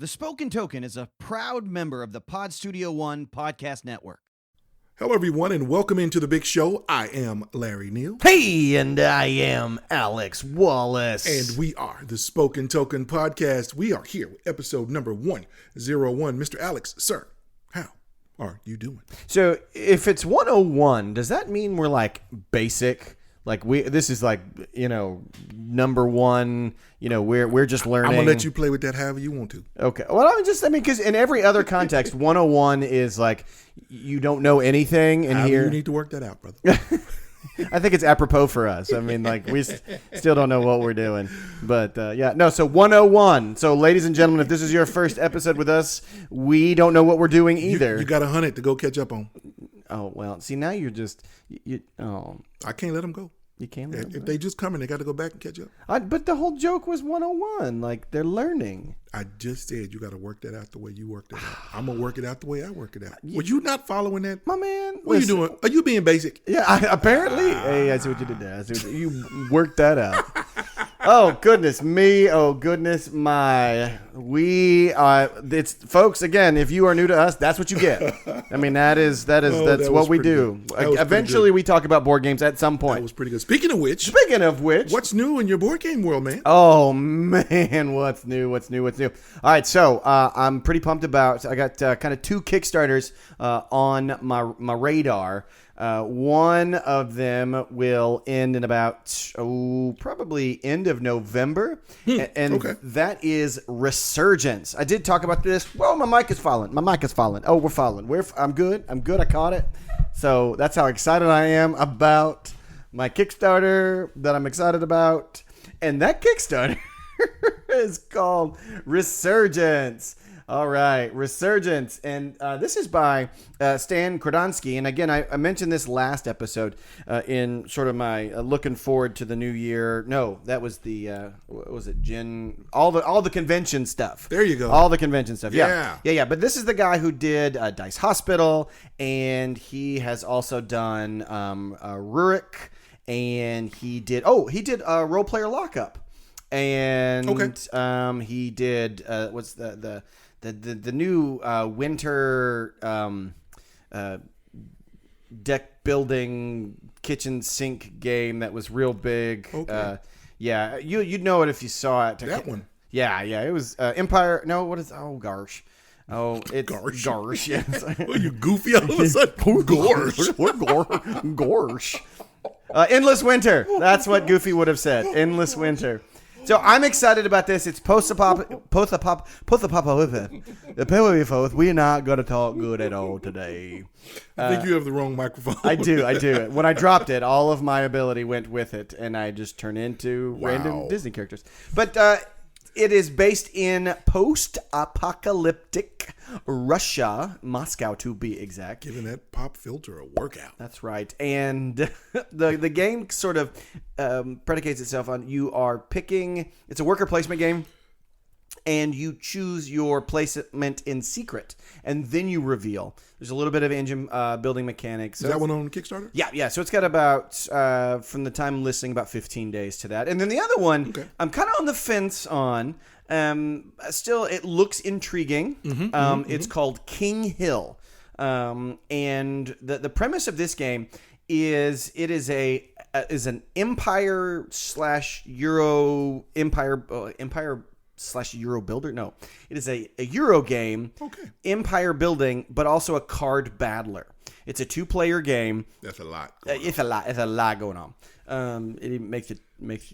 The Spoken Token is a proud member of the Pod Studio One podcast network. Hello, everyone, and welcome into the big show. I am Larry Neal. Hey, and I am Alex Wallace. And we are the Spoken Token podcast. We are here with episode number 101. Mr. Alex, sir, how are you doing? So if it's 101, does that mean we're like basic? Like this is like, number one, we're just learning. I'm going to let you play with that however you want to. Okay. Well, because in every other context, 101 is like you don't know anything. And here you need to work that out, brother. I think it's apropos for us. I mean, like we still don't know what we're doing, but so 101. So ladies and gentlemen, if this is your first episode with us, we don't know what we're doing either. You got 100 to go catch up on. Oh, well, see, now you're just, I can't let them go. You can't let them If go. they just come in, they got to go back and catch up. But the whole joke was 101. Like, they're learning. I just said you got to work that out the way you worked it out. I'm going to work it out the way I work it out. Were you not following that? My man. What are you doing? Are you being basic? Yeah, apparently. Hey, I see what you did there. You worked that out. Oh, goodness me. Oh, goodness my. It's folks, again, if you are new to us, that's what you get. I mean, that's what we do. Eventually, we talk about board games at some point. That was pretty good. Speaking of which, what's new in your board game world, man? Oh, man, what's new? All right, so I'm pretty pumped about, I got kind of two Kickstarters on my radar. One of them will end in about, probably end of November. And okay. That is Resurgence. I did talk about this. Well, my mic is falling. Oh, we're falling. I'm good. I caught it. So that's how excited I am about my Kickstarter that I'm excited about. And that Kickstarter is called Resurgence. All right, Resurgence, and this is by Stan Kordonsky. And again, I mentioned this last episode in sort of my looking forward to the new year. No, that was the what was it? All the convention stuff. There you go. All the convention stuff. Yeah. But this is the guy who did Dice Hospital, and he has also done Rurik, and he did Role Player Lockup, and he did what's the new winter deck building kitchen sink game that was real big. Okay. You'd know it if you saw it. That one. Yeah, it was Empire. No, what is? Oh gosh. Oh, it's Garsh. Yes. Are you goofy all of a sudden? Gorsh. Endless Winter. That's what Goofy would have said. Endless Winter. So I'm excited about this. It's post-apocalyptic. We're not going to talk good at all today. I think you have the wrong microphone. I do. When I dropped it, all of my ability went with it, and I just turned into random Disney characters. But it is based in post-apocalyptic Russia, Moscow to be exact. Giving that pop filter a workout. That's right. And the game sort of predicates itself on you are picking, it's a worker placement game, and you choose your placement in secret, and then you reveal. There's a little bit of engine building mechanics. So is that one on Kickstarter? Yeah. So it's got about, from the time listing, about 15 days to that. And then the other one, I'm kind of on the fence on. Still, it looks intriguing. It's called King Hill. And the premise of this game is it is an Empire / Euro builder. No, it is a Euro game. Okay. Empire building, but also a card battler. It's a 2-player game. That's a lot. It's a lot going on. It makes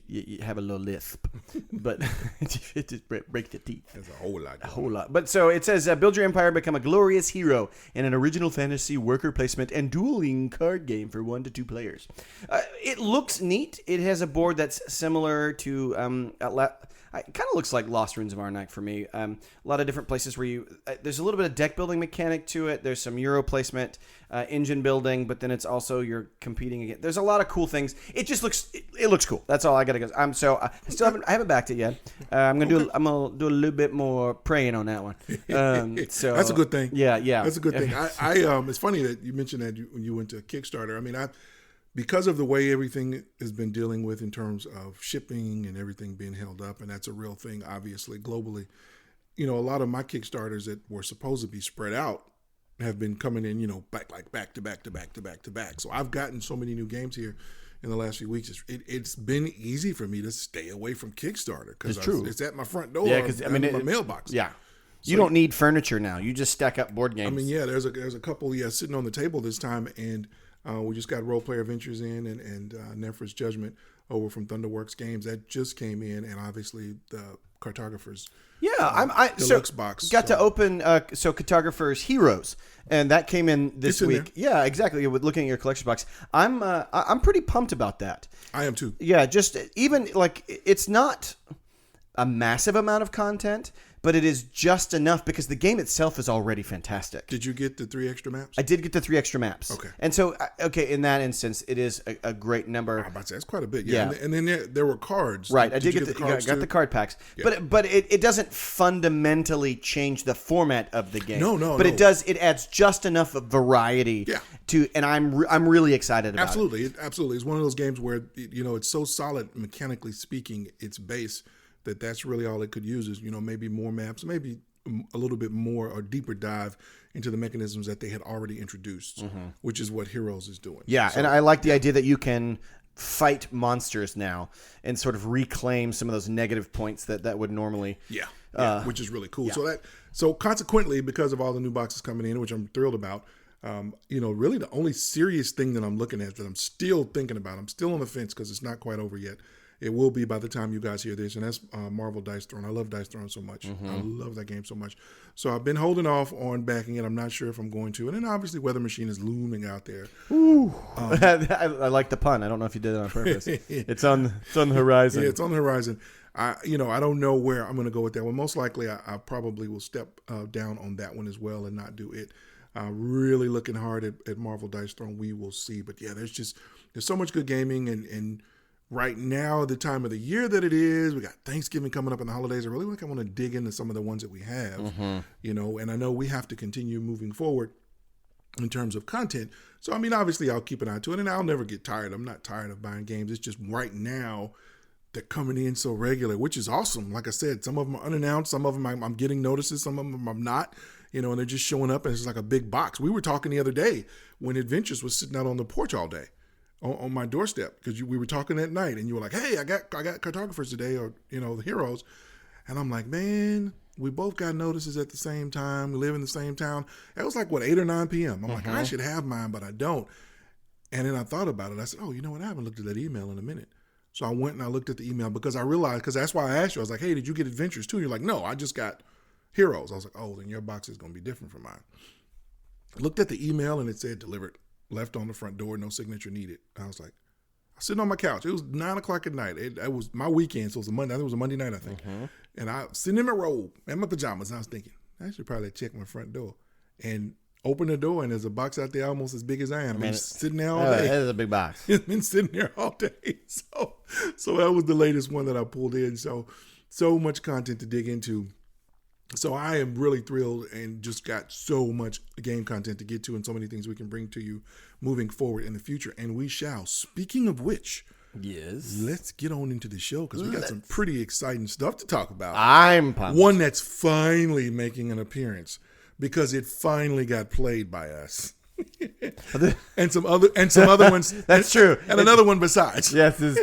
you have a little lisp, but it just breaks the teeth. There's a whole lot. A whole lot. But so it says, build your empire, become a glorious hero in an original fantasy worker placement and dueling card game for 1 to 2 players. It looks neat. It has a board that's similar to it kind of looks like Lost Ruins of Arnak for me. A lot of different places where there's a little bit of deck building mechanic to it. There's some Euro placement, engine building, but then it's also you're competing again. There's a lot of cool things. It just looks cool. That's all I gotta go. I haven't backed it yet. I'm gonna do a little bit more praying on that one. So that's a good thing. Yeah, that's a good thing. It's funny that you mentioned that when you went to Kickstarter. I mean, because of the way everything has been dealing with in terms of shipping and everything being held up, and that's a real thing, obviously, globally, a lot of my Kickstarters that were supposed to be spread out have been coming in, back to back. So I've gotten so many new games here in the last few weeks. It's been easy for me to stay away from Kickstarter because it's at my front door. Yeah, because my mailbox. Yeah. You don't need furniture now. You just stack up board games. I mean, yeah, there's a couple sitting on the table this time, and we just got Role Player Ventures in and Nephra's Judgment over from Thunderworks Games. That just came in, and obviously the Cartographers. Yeah, deluxe box. Got to open Cartographers Heroes, and that came in this week. Yeah, exactly. With looking at your collection box, I'm pretty pumped about that. I am too. Yeah, just even like it's not a massive amount of content, but it is just enough because the game itself is already fantastic. Did you get the 3 extra maps? I did get the 3 extra maps. Okay. And so, in that instance, it is a great number. I'm about to say, that's quite a bit. Yeah. And then there were cards. Right. I did get the card packs. Yeah. But it doesn't fundamentally change the format of the game. No. But it does. It adds just enough variety. Yeah. And I'm really excited about it. Absolutely. It's one of those games where, it's so solid, mechanically speaking, its base, that's really all it could use is, maybe more maps, maybe a little bit more or deeper dive into the mechanisms that they had already introduced, which is what Heroes is doing. Yeah, and I like the idea that you can fight monsters now and sort of reclaim some of those negative points that would normally... Yeah, which is really cool. Yeah. So consequently, because of all the new boxes coming in, which I'm thrilled about, really the only serious thing that I'm looking at that I'm still thinking about, I'm still on the fence because it's not quite over yet. It will be by the time you guys hear this, and that's Marvel Dice Throne. I love Dice Throne so much. I love that game so much. So I've been holding off on backing it. I'm not sure if I'm going to. And then obviously Weather Machine is looming out there. Ooh. I like the pun. I don't know if you did it on purpose. It's on the horizon. Yeah, it's on the horizon. I don't know where I'm going to go with that one. Most likely I probably will step down on that one as well and not do it. Really looking hard at Marvel Dice Throne. We will see. But yeah, there's so much good gaming and right now, the time of the year that it is, we got Thanksgiving coming up and the holidays. I really want to dig into some of the ones that we have, and I know we have to continue moving forward in terms of content. So, I mean, obviously I'll keep an eye to it and I'll never get tired. I'm not tired of buying games. It's just right now they're coming in so regular, which is awesome. Like I said, some of them are unannounced. Some of them I'm getting notices. Some of them I'm not, and they're just showing up and it's like a big box. We were talking the other day when Adventures was sitting out on the porch all day. On my doorstep because we were talking at night and you were like, hey, I got Cartographers today or, the Heroes. And I'm like, man, we both got notices at the same time. We live in the same town. It was like, 8 or 9 p.m. I'm like, I should have mine, but I don't. And then I thought about it. I said, oh, you know what? I haven't looked at that email in a minute. So I went and I looked at the email because I realized, because that's why I asked you. I was like, hey, did you get Adventures too? You're like, no, I just got Heroes. I was like, oh, then your box is going to be different from mine. I looked at the email and it said delivered. Left on the front door, no signature needed. I was like, I was sitting on my couch. It was 9:00 at night. It was my weekend, so it was a Monday. I think it was a Monday night, I think. And I was sitting in my robe and my pajamas. And I was thinking, I should probably check my front door. And open the door, and there's a box out there almost as big as I am. Been sitting there all day. That is a big box. It's been sitting there all day. So that was the latest one that I pulled in. So much content to dig into. So I am really thrilled and just got so much game content to get to and so many things we can bring to you moving forward in the future. And we shall. Speaking of which, yes, let's get on into the show because we got some pretty exciting stuff to talk about. I'm pumped. One that's finally making an appearance because it finally got played by us. and some other ones. That's true. And another one besides. Yes, this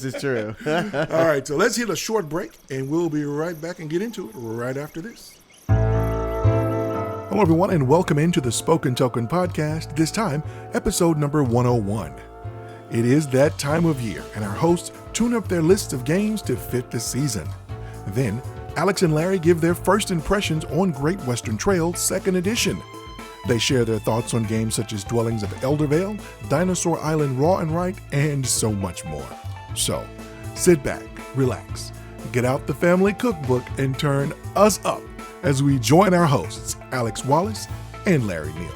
is true. All right, so let's hit a short break and we'll be right back and get into it right after this. Hello, everyone, and welcome into the Spoken Token podcast, this time episode number 101. It is that time of year, and our hosts tune up their lists of games to fit the season. Then, Alex and Larry give their first impressions on Great Western Trail 2nd Edition. They share their thoughts on games such as Dwellings of Eldervale, Dinosaur Island Raw and Right, and so much more. So, sit back, relax, get out the family cookbook, and turn us up as we join our hosts, Alex Wallace and Larry Neal.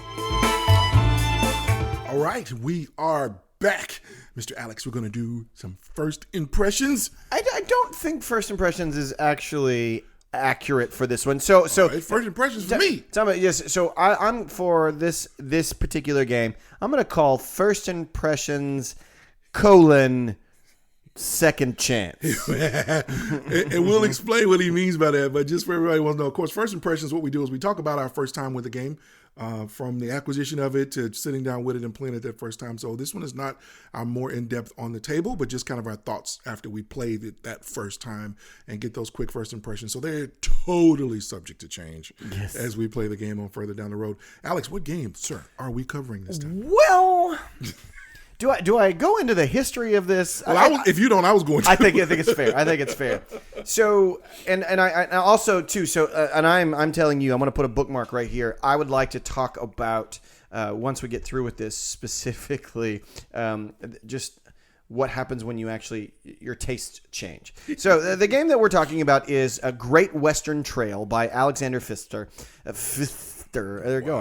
All right, we are back. Mr. Alex, we're going to do some first impressions. I don't think first impressions is actually accurate for this one. So right, first impressions for me. Tell me, yes. So I'm for this particular game. I'm going to call first impressions : second chance. And we'll explain what he means by that. But just for everybody who wants to know, of course, first impressions, what we do is we talk about our first time with the game, from the acquisition of it to sitting down with it and playing it that first time. So this one is not our more in-depth on the table, but just kind of our thoughts after we played it that first time and get those quick first impressions. So they're totally subject to change as we play the game on further down the road. Alex, what game, sir, are we covering this time? Well... Do I go into the history of this? Well, if you don't, I was going to. I think it's fair. I think it's fair. So, and I also too. So, and I'm telling you, I'm going to put a bookmark right here. I would like to talk about once we get through with this specifically, just what happens when you actually your tastes change. So, the game that we're talking about is a Great Western Trail by Alexander Pfister. There you go.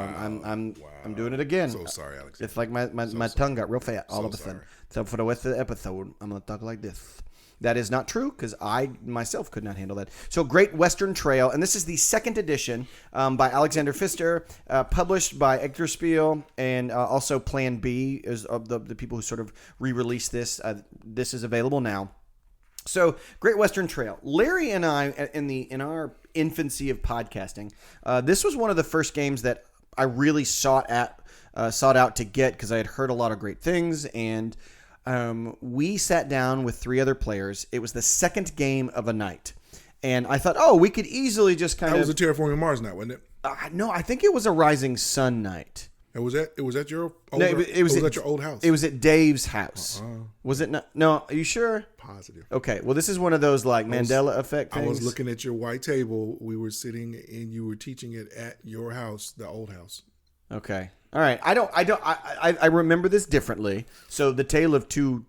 I'm doing it again. So sorry, Alex. It's like my tongue got real fat all of a sudden. So for the rest of the episode, I'm going to talk like this. That is not true because I myself could not handle that. So Great Western Trail, and this is the second edition by Alexander Pfister, published by Eggertspiele, and also Plan B is of the people who sort of re-released this. This is available now. So, Great Western Trail. Larry and I, in our infancy of podcasting, this was one of the first games that I really sought out to get because I had heard a lot of great things, and we sat down with 3 other players. It was the second game of a night, and I thought, we could easily just kind of... That was a Terraforming Mars night, wasn't it? No, I think it was a Rising Sun night. It was at your old, it was at your old house. It was at Dave's house. Was it not? No, are you sure? Positive. Okay. Well, this is one of those Mandela effect things. I was looking at your white table. We were sitting and you were teaching it at your house, the old house. Okay. All right. I remember this differently. So the tale of 2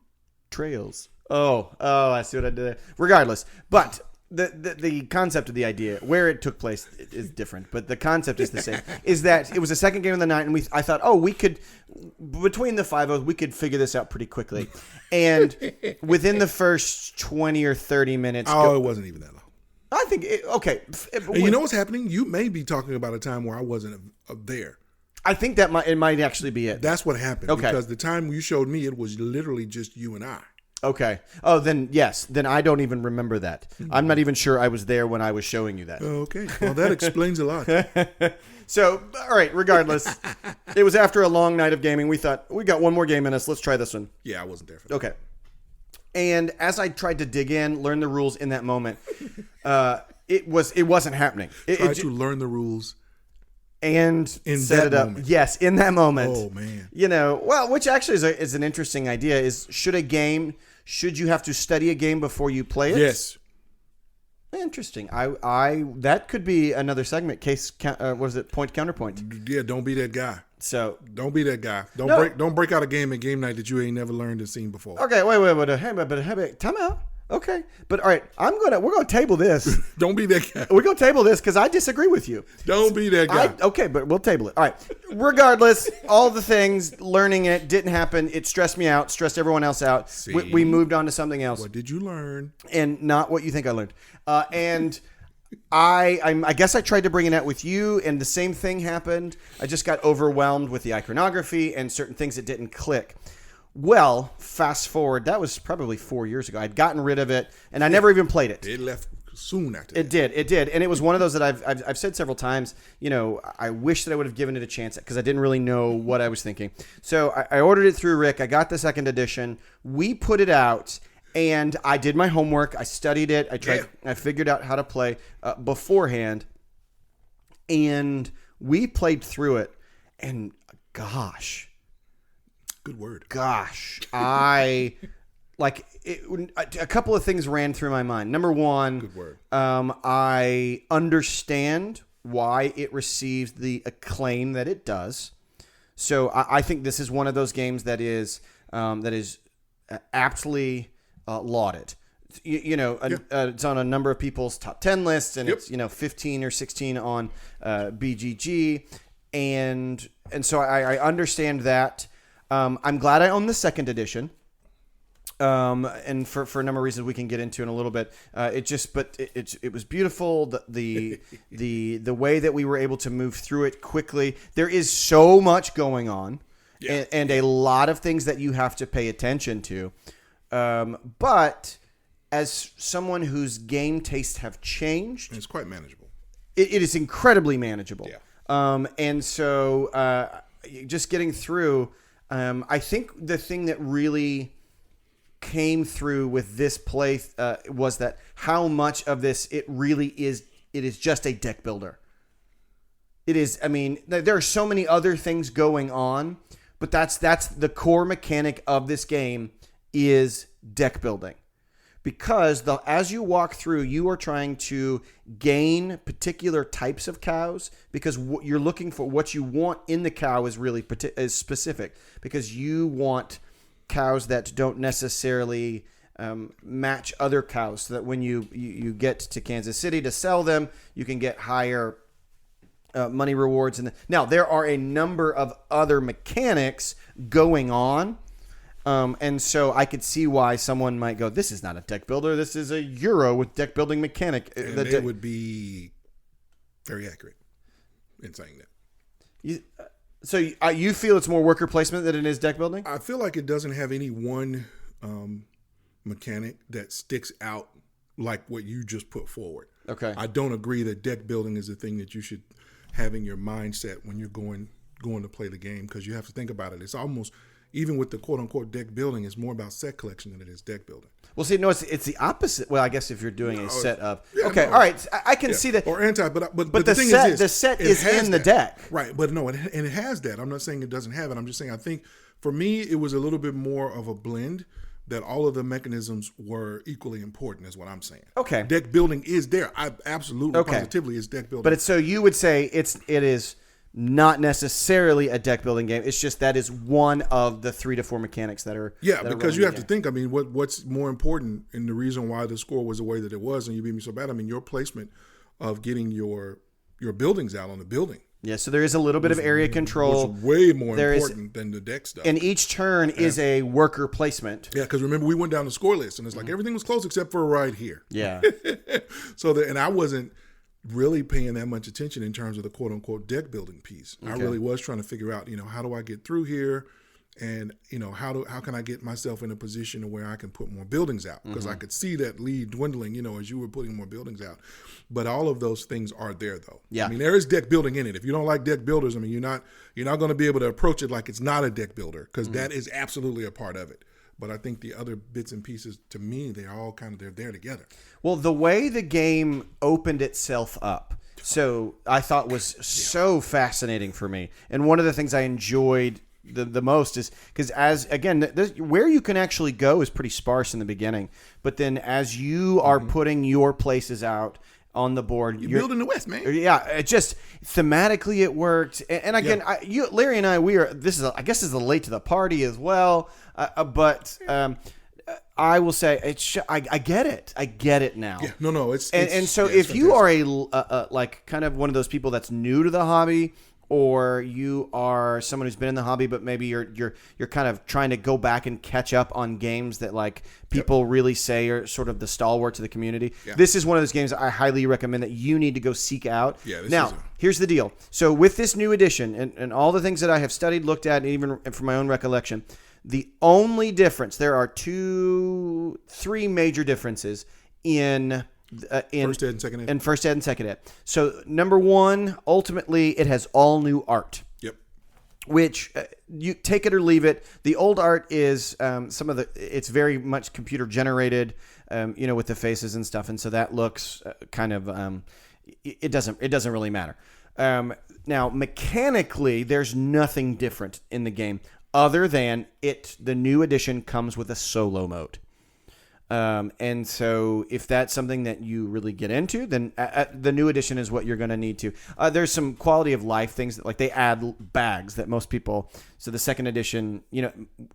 trails. Oh, I see what I did there. Regardless, but the concept of the idea, where it took place is different, but the concept is the same. Is that it was the second game of the night, and I thought, we could, between the 5 of us, we could figure this out pretty quickly. And within the first 20 or 30 minutes, it wasn't even that long. I think okay. And you know what's happening? You may be talking about a time where I wasn't there. I think that it might actually be it. That's what happened. Okay. Because the time you showed me, it was literally just you and I. Okay. Oh, then yes. Then I don't even remember that. I'm not even sure I was there when I was showing you that. Okay. Well, that explains a lot. So, all right. Regardless, it was after a long night of gaming. We thought we got one more game in us. Let's try this one. Yeah, I wasn't there for that. Okay. And as I tried to dig in, learn the rules in that moment, it wasn't happening. Try to learn the rules. And in set that it up. moment. Yes, in that moment. Oh, man. Which actually is an interesting idea, is should you have to study a game before you play it? Yes. Interesting. That could be another segment. Point counterpoint? Yeah, don't be that guy. So don't be that guy. Don't break out a game at game night that you ain't never learned and seen before. Okay, wait. Time out. Okay, but all right, we're gonna table this. Don't be that guy. We're gonna table this because I disagree with you. Don't be that guy. Okay, but we'll table it. All right. Regardless, all the things, learning it didn't happen. It stressed me out, stressed everyone else out. We moved on to something else. What did you learn? And not what you think I learned. And I guess I tried to bring it out with you, and the same thing happened. I just got overwhelmed with the iconography and certain things that didn't click. Well, fast forward, that was probably 4 years ago. I'd gotten rid of it, and I never even played it. It left soon after that. It did. And it was one of those that I've said several times, I wish that I would have given it a chance because I didn't really know what I was thinking. So I ordered it through Rick. I got the second edition. We put it out, and I did my homework. I studied it. I figured out how to play beforehand, and we played through it, and gosh. Good word. Gosh, a couple of things ran through my mind. Number one, good word. I understand why it receives the acclaim that it does. So I think this is one of those games that is aptly lauded. It's on a number of people's top 10 lists, and it's 15 or 16 on BGG, and so I understand that. I'm glad I own the second edition, and for a number of reasons we can get into in a little bit. It was beautiful. The way that we were able to move through it quickly. There is so much going on, and a lot of things that you have to pay attention to. But as someone whose game tastes have changed, It's quite manageable. it is incredibly manageable. Yeah. And so just getting through, I think the thing that really came through with this play was that how much of this it is just a deck builder. It is. I mean, there are so many other things going on, but that's the core mechanic of this game is deck building. Because as you walk through, you are trying to gain particular types of cows because what you're looking for, what you want in the cow is really is specific because you want cows that don't necessarily match other cows so that when you get to Kansas City to sell them, you can get higher money rewards. And now there are a number of other mechanics going on. And so I could see why someone might go, this is not a deck builder. This is a Euro with deck building mechanic. And they would be very accurate in saying that. So you feel it's more worker placement than it is deck building? I feel like it doesn't have any one mechanic that sticks out like what you just put forward. Okay. I don't agree that deck building is the thing that you should have in your mindset when you're going to play the game because you have to think about it. It's almost, even with the quote-unquote deck building, it's more about set collection than it is deck building. Well, see, no, it's the opposite. Well, I guess if you're doing a set of... Yeah, okay, no. all right. I can see that. Or anti, but the the thing set, is the set it is has in the that. deck. Right, but no, and it has that. I'm not saying it doesn't have it. I'm just saying I think, for me, it was a little bit more of a blend that all of the mechanisms were equally important is what I'm saying. Okay. Deck building is there. I absolutely, Okay. positively is deck building. But it's so you would say it is not necessarily a deck building game. It's just that is one of the 3 to 4 mechanics that are because you have to to think. I mean, what's more important, and the reason why the score was the way that it was, and you beat me so bad. I mean, your placement of getting your buildings out on the building. Yeah, so there is a little bit of area control. Was way more important than the deck stuff. And each turn is a worker placement. Yeah, because remember we went down the score list, and it's like everything was close except for right here. Yeah. And I wasn't really paying that much attention in terms of the quote unquote deck building piece. Okay. I really was trying to figure out, how do I get through here, and how can I get myself in a position where I can put more buildings out, because I could see that lead dwindling, as you were putting more buildings out. But all of those things are there though. Yeah. I mean, there is deck building in it. If you don't like deck builders, I mean, you're not going to be able to approach it like it's not a deck builder, because that is absolutely a part of it. But I think the other bits and pieces, to me, they're all they're there together. Well, the way the game opened itself up, so I thought was so fascinating for me. And one of the things I enjoyed the most is because where you can actually go is pretty sparse in the beginning. But then as you are putting your places out on the board, you're building the West, man. Yeah, it just thematically it worked. And again, Larry and I, this is a late to the party as well. But I will say I get it. I get it now. Yeah, no, it's so if you are a like kind of one of those people that's new to the hobby, or you are someone who's been in the hobby, but maybe you're kind of trying to go back and catch up on games that like people really say are sort of the stalwarts of the community. Yeah. This is one of those games I highly recommend that you need to go seek out. Yeah, here's the deal. So with this new edition and all the things that I have studied, looked at, and even from my own recollection, the only difference, there are 3 major differences in first ed and second ed. And first ed and second ed. So number 1, ultimately, it has all new art. Yep. Which you take it or leave it. The old art is it's very much computer generated, with the faces and stuff, and so that looks kind of it doesn't really matter. Now mechanically, there's nothing different in the game other than the new edition comes with a solo mode. And so if that's something that you really get into, then the new edition is what you're going to need to. There's some quality of life things that, like, they add bags that most people. So the second edition,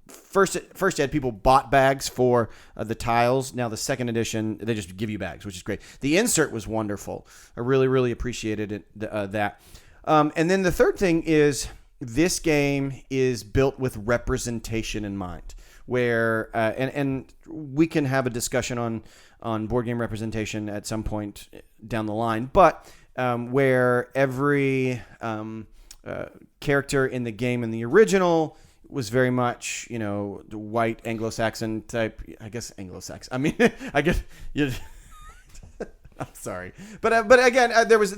first ed people bought bags for the tiles. Now the second edition, they just give you bags, which is great. The insert was wonderful. I really, really appreciated that. And then the third thing is this game is built with representation in mind. Where and we can have a discussion on board game representation at some point down the line, but where every character in the game in the original was very much, the white Anglo-Saxon type. I guess Anglo-Saxon. I mean, I guess you. I'm sorry, but again, there was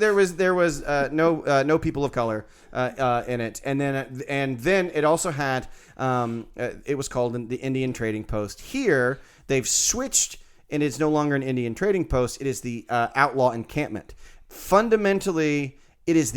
no people of color in it, and then it also had it was called the Indian Trading Post. Here they've switched, and it's no longer an Indian Trading Post. It is the Outlaw Encampment. Fundamentally, it does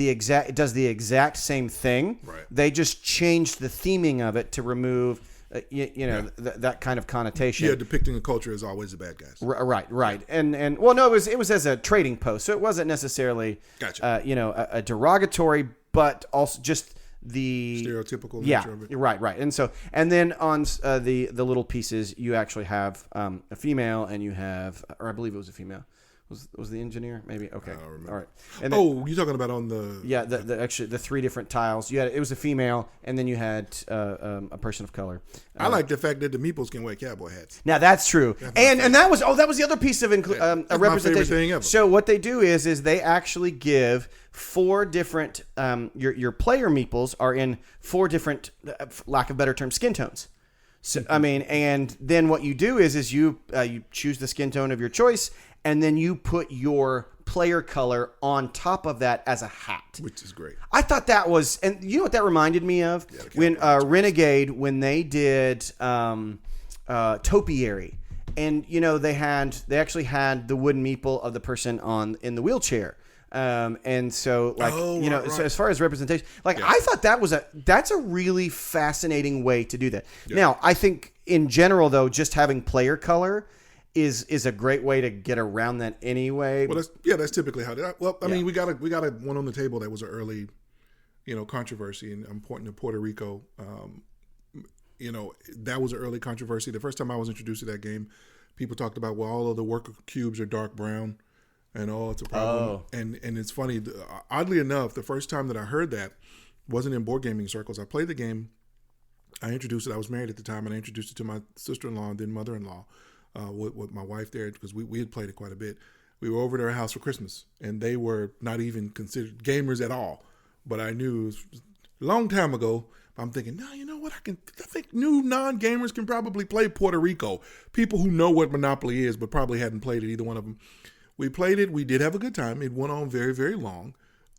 the exact same thing. Right. They just changed the theming of it to remove. That kind of connotation. Yeah, depicting a culture as always the bad guys. Right. And well, no, it was as a trading post, so it wasn't necessarily, Gotcha. A derogatory, but also just the stereotypical nature of it. Right. And then on the little pieces, you actually have a female, and you have, or I believe it was a female. Was the engineer maybe? Okay. I don't remember. All right. And then, you're talking about on the the three different tiles. It was a female, and then you had a person of color. I like the fact that the meeples can wear cowboy hats. Now that's true, and that was the other piece of a representation. My favorite thing ever. So what they do is they actually give 4 different your player meeples are in 4 different, lack of better term, skin tones. So I mean, and then what you do is you choose the skin tone of your choice. And then you put your player color on top of that as a hat. Which is great. I thought that was, and you know what that reminded me of? When Renegade, when they did Topiary. And, they actually had the wooden meeple of the person in the wheelchair. And so, so as far as representation, I thought that's a really fascinating way to do that. Yeah. Now, I think in general, though, just having player color is a great way to get around that anyway. Well, that's typically how. I mean, we got a one on the table that was an early, controversy, and I'm pointing to Puerto Rico. That was an early controversy. The first time I was introduced to that game, people talked about, well, all of the worker cubes are dark brown, and it's a problem. Oh. And it's funny. Oddly enough, the first time that I heard that wasn't in board gaming circles. I played the game. I introduced it. I was married at the time, and I introduced it to my sister-in-law and then mother-in-law. With my wife there, because we had played it quite a bit. We were over to their house for Christmas, and they were not even considered gamers at all. But I knew it was a long time ago. I'm thinking, no, you know what? I think new non-gamers can probably play Puerto Rico. People who know what Monopoly is, but probably hadn't played it, either one of them. We played it. We did have a good time. It went on very, very long.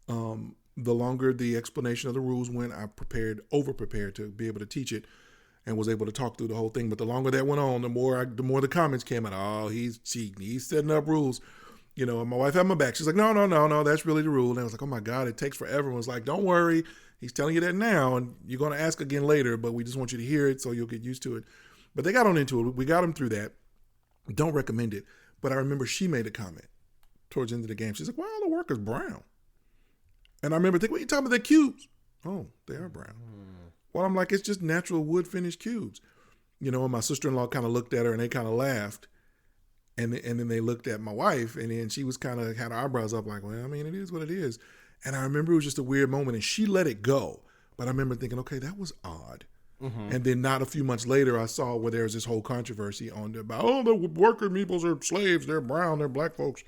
The longer the explanation of the rules went, I over-prepared to be able to teach it, and was able to talk through the whole thing. But the longer that went on, the more the comments came out. Oh, he's cheating. He's setting up rules. And my wife had my back. She's like, no, that's really the rule. And I was like, oh my God, it takes forever. And I was like, don't worry. He's telling you that now, and you're going to ask again later, but we just want you to hear it so you'll get used to it. But they got on into it. We got them through that. Don't recommend it. But I remember she made a comment towards the end of the game. She's like, well, the worker's brown. And I remember thinking, what are you talking about? They're cubes. Oh, they are brown. Well, I'm like, it's just natural wood finished cubes. And my sister-in-law kind of looked at her and they kind of laughed. And then they looked at my wife, and then she was kind of had her eyebrows up like, well, I mean, it is what it is. And I remember it was just a weird moment, and she let it go. But I remember thinking, okay, that was odd. Mm-hmm. And then not a few months later, I saw where there was this whole controversy about, the worker meeples are slaves. They're brown. They're black folks.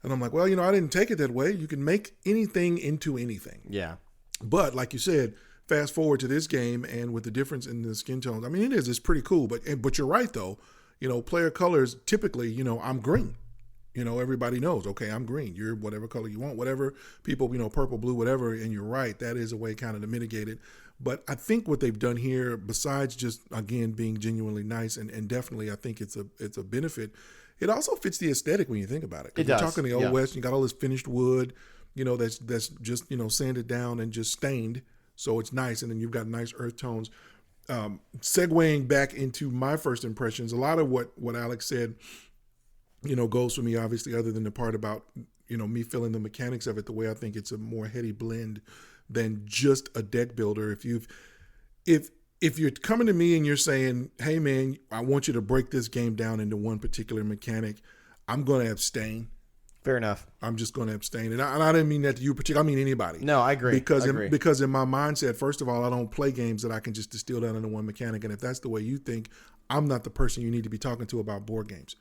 And I'm like, well, I didn't take it that way. You can make anything into anything. Yeah. But like you said, fast forward to this game, and with the difference in the skin tones, I mean, it's pretty cool. But you're right, though. Player colors, typically, I'm green. Everybody knows, okay, I'm green. You're whatever color you want, whatever people, purple, blue, whatever. And you're right. That is a way kind of to mitigate it. But I think what they've done here, besides just, again, being genuinely nice, and definitely I think it's a benefit, it also fits the aesthetic when you think about it. It does. You're talking the Old West, you got all this finished wood, that's just, sanded down and just stained. So it's nice. And then you've got nice earth tones. Segueing back into my first impressions, a lot of what Alex said, goes for me, obviously, other than the part about, me feeling the mechanics of it, the way I think it's a more heady blend than just a deck builder. If you're coming to me and you're saying, hey man, I want you to break this game down into one particular mechanic, I'm going to abstain. Fair enough. I'm just going to abstain. And I didn't mean that to you particularly. I mean anybody. No, I agree. Because in my mindset, first of all, I don't play games that I can just distill down into one mechanic. And if that's the way you think, I'm not the person you need to be talking to about board games.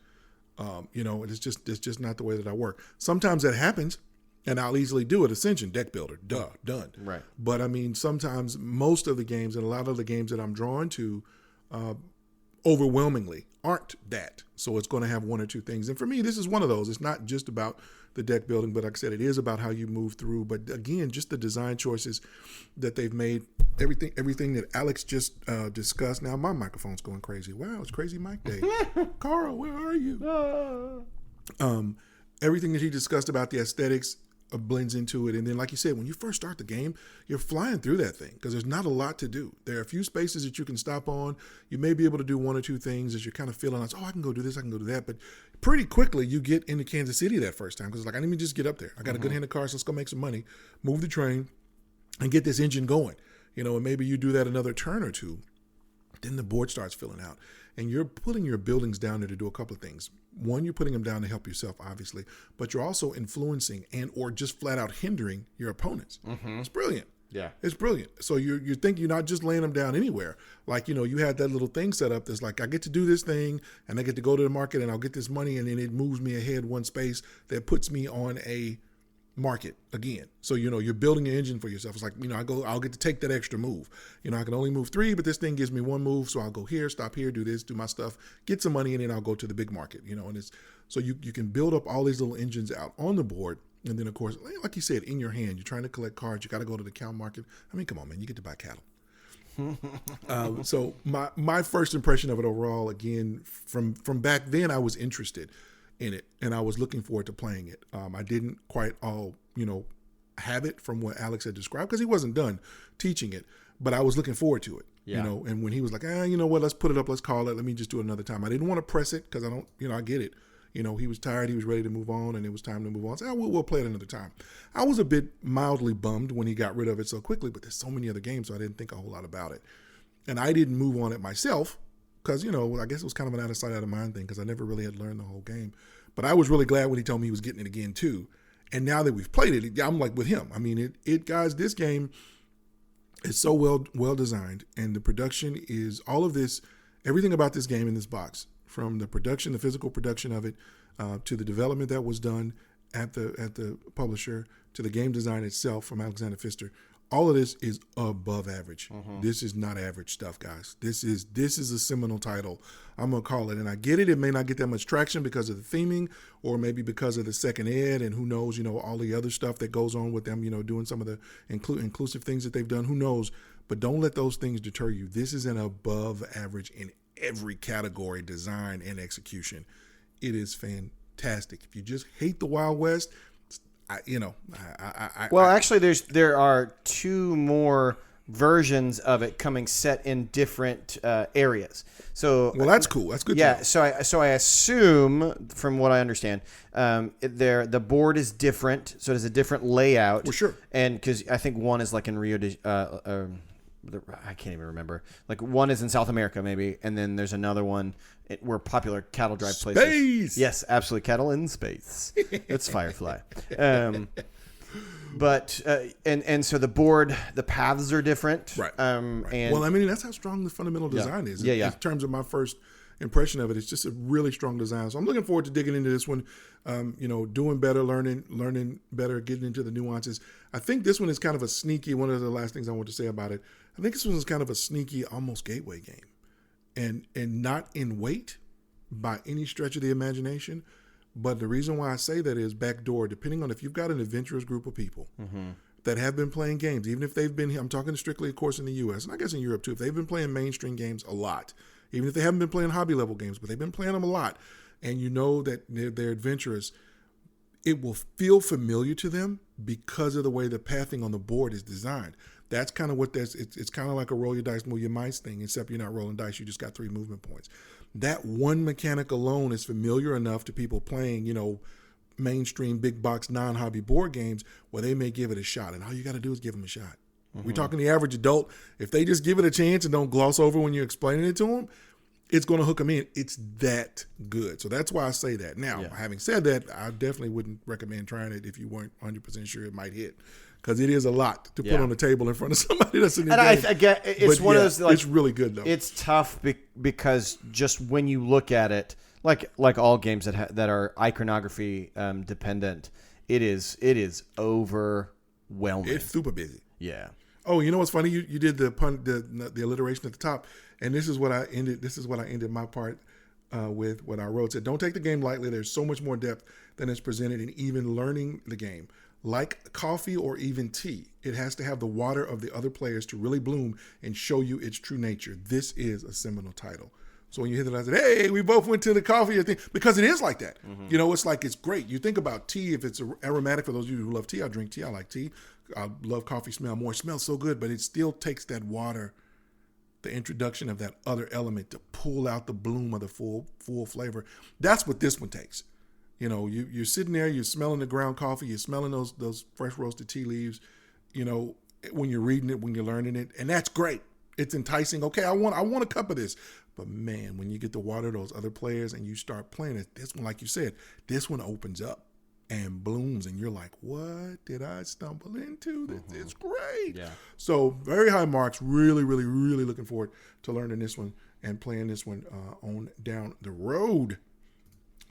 It's just not the way that I work. Sometimes that happens. And I'll easily do it. Ascension, deck builder, done. Right. But I mean, sometimes most of the games and a lot of the games that I'm drawn to overwhelmingly aren't that. So it's going to have one or two things. And for me, this is one of those. It's not just about the deck building, but like I said, it is about how you move through. But again, just the design choices that they've made, everything that Alex just discussed. Now my microphone's going crazy. Wow, it's crazy mic day. Carl, where are you? Everything that he discussed about the aesthetics blends into it. And then, like you said, when you first start the game, you're flying through that thing because there's not a lot to do. There are a few spaces that you can stop on. You may be able to do one or two things as you're kind of feeling like, oh, I can go do this, I can go do that. But pretty quickly, you get into Kansas City that first time because it's like, I need to just get up there. I got a good hand of cards. Let's go make some money, move the train, and get this engine going. And maybe you do that another turn or two. Then the board starts filling out. And you're putting your buildings down there to do a couple of things. One, you're putting them down to help yourself, obviously, but you're also influencing and or just flat out hindering your opponents. It's brilliant. Yeah. It's brilliant. So you think you're not just laying them down anywhere. Like, you had that little thing set up that's like, I get to do this thing and I get to go to the market and I'll get this money and then it moves me ahead one space that puts me on a market again. So, you're building an engine for yourself. It's like, I'll get to take that extra move. I can only move 3, but this thing gives me 1 move. So I'll go here, stop here, do this, do my stuff, get some money, and then I'll go to the big market, and it's, so you can build up all these little engines out on the board. And then of course, like you said, in your hand, you're trying to collect cards. You got to go to the cow market. I mean, come on, man, you get to buy cattle. So my first impression of it overall, again, from back then, I was interested in it and I was looking forward to playing it. I didn't quite all, have it from what Alex had described because he wasn't done teaching it, but I was looking forward to it, and when he was like, you know what, let's put it up, let's call it, let me just do it another time. I didn't want to press it because I don't, I get it. He was tired, he was ready to move on, and it was time to move on. So we'll play it another time. I was a bit mildly bummed when he got rid of it so quickly, but there's so many other games, so I didn't think a whole lot about it. And I didn't move on it myself because, I guess it was kind of an out of sight, out of mind thing because I never really had learned the whole game. But I was really glad when he told me he was getting it again too. And now that we've played it, I'm like with him. I mean, guys, this game is so well designed, and the production is all of this, everything about this game in this box, from the production, the physical production of it, to the development that was done at the publisher, to the game design itself from Alexander Pfister. All of this is above average. This is not average stuff, guys. This is a seminal title, I'm gonna call it. And I get it. It may not get that much traction because of the theming, or maybe because of the second ed, and who knows, all the other stuff that goes on with them, doing some of the inclusive things that they've done. Who knows? But don't let those things deter you. This is an above average in every category, design and execution. It is fantastic. If you just hate the Wild West, actually, there are 2 more versions of it coming set in different areas. So, that's cool. That's good. Yeah. So I assume, from what I understand, the board is different. So it has a different layout. Well, sure. And because I think one is like in Rio de I can't even remember. Like one is in South America, maybe, and then there's another one where popular cattle drive places. Space. Yes, absolutely, cattle in space. It's Firefly. But and so the board, the paths are different. Right. And well, I mean, that's how strong the fundamental design is. Yeah. In terms of my first impression of it, it's just a really strong design. So I'm looking forward to digging into this one. Doing better, learning better, getting into the nuances. I think this one is kind of a sneaky. One of the last things I want to say about it, I think this one is kind of a sneaky, almost gateway game, and not in weight by any stretch of the imagination. But the reason why I say that is backdoor. Depending on if you've got an adventurous group of people that have been playing games, even if they've been, I'm talking strictly, of course, in the U.S. and I guess in Europe too. If they've been playing mainstream games a lot, even if they haven't been playing hobby level games, but they've been playing them a lot, and that they're adventurous, it will feel familiar to them because of the way the pathing on the board is designed. That's kind of what it's kind of like a roll your dice, move your mice thing, except you're not rolling dice. You just got 3 movement points. That one mechanic alone is familiar enough to people playing, mainstream big box non-hobby board games where they may give it a shot. And all you got to do is give them a shot. We're talking the average adult. If they just give it a chance and don't gloss over when you're explaining it to them, it's going to hook them in. It's that good. So that's why I say that. Now, having said that, I definitely wouldn't recommend trying it if you weren't 100% sure it might hit. Because it is a lot to put on the table in front of somebody that's in the game. I get it's but one of those. Like, it's really good though. It's tough because just when you look at it, like all games that are iconography dependent, It is overwhelming. It's super busy. Yeah. Oh, you know what's funny? You did the alliteration at the top, and this is what I ended my part with what I wrote. Said, don't take the game lightly. There's so much more depth than is presented in even learning the game. Like coffee or even tea, it has to have the water of the other players to really bloom and show you its true nature. This is a seminal title. So when you hit it, I said, hey, we both went to the coffee thing, because it is like that. You know, it's like, it's great. You think about tea, if it's aromatic, for those of you who love tea, I drink tea, I like tea. I love coffee smell more. It smells so good, but it still takes that water, the introduction of that other element to pull out the bloom of the full flavor. That's what this one takes. You know, you're sitting there, you're smelling the ground coffee, you're smelling those fresh roasted tea leaves, you know, when you're reading it, when you're learning it, and that's great. It's enticing. Okay, I want a cup of this. But man, when you get to water those other players and you start playing it, this one, like you said, this one opens up and blooms, and you're like, what did I stumble into? This is great. Yeah. So very high marks. Really, really, really looking forward to learning this one and playing this one on down the road.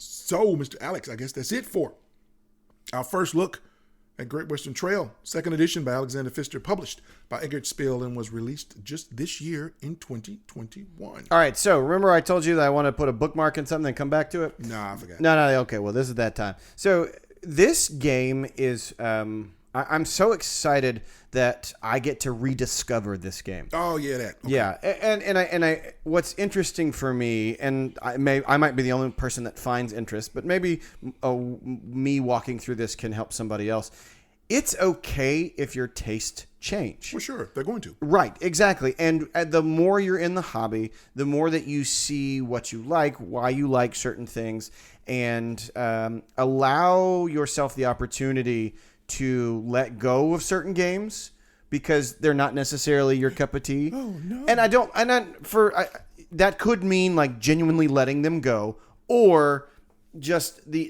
So, Mr. Alex, I guess that's it for our first look at Great Western Trail, second edition by Alexander Pfister, published by Eggertspiele, and was released just this year in 2021. All right, so remember I told you that I want to put a bookmark in something and come back to it? Nah, I forgot. No, okay, well, this is that time. So this game is, I'm so excited that I get to rediscover this game. Oh, yeah, that. Okay. Yeah, and I what's interesting for me, and I might be the only person that finds interest, but maybe me walking through this can help somebody else. It's okay if your taste change. For sure, they're going to. Right, exactly. And the more you're in the hobby, the more that you see what you like, why you like certain things, and allow yourself the opportunity to let go of certain games because they're not necessarily your cup of tea. Oh no! And that could mean like genuinely letting them go, or just the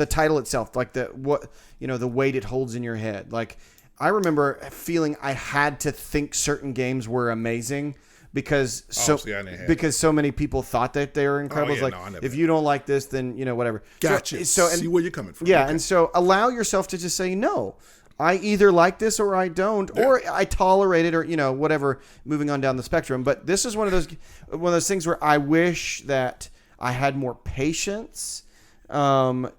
title itself, like the weight it holds in your head. Like I remember feeling I had to think certain games were amazing because so many people thought that they were incredible. Oh, yeah, like if you don't like this, then whatever. Gotcha. So see where you're coming from. Yeah, okay. And so allow yourself to just say no. I either like this or I don't, or I tolerate it, or whatever. Moving on down the spectrum, but this is one of those things where I wish that I had more patience to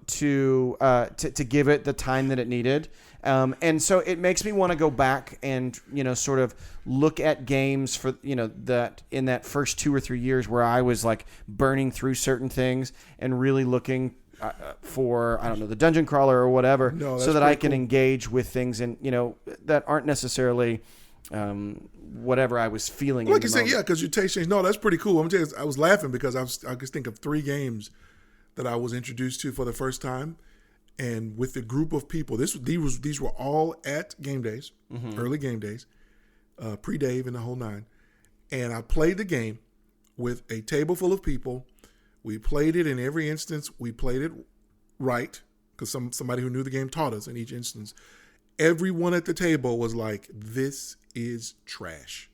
give it the time that it needed. And so it makes me want to go back and, sort of look at games for, that in that first 2 or 3 years where I was like burning through certain things and really looking for, I don't know, the dungeon crawler or whatever, so that I can engage with things and, that aren't necessarily whatever I was feeling. Like you said, yeah, because your taste changed. No, that's pretty cool. I'm telling you, I was laughing because I could think of 3 games that I was introduced to for the first time. And with the group of people, these were all at game days, early game days, pre-Dave and the whole 9. And I played the game with a table full of people. We played it in every instance. We played it right because somebody who knew the game taught us in each instance. Everyone at the table was like, this is trash.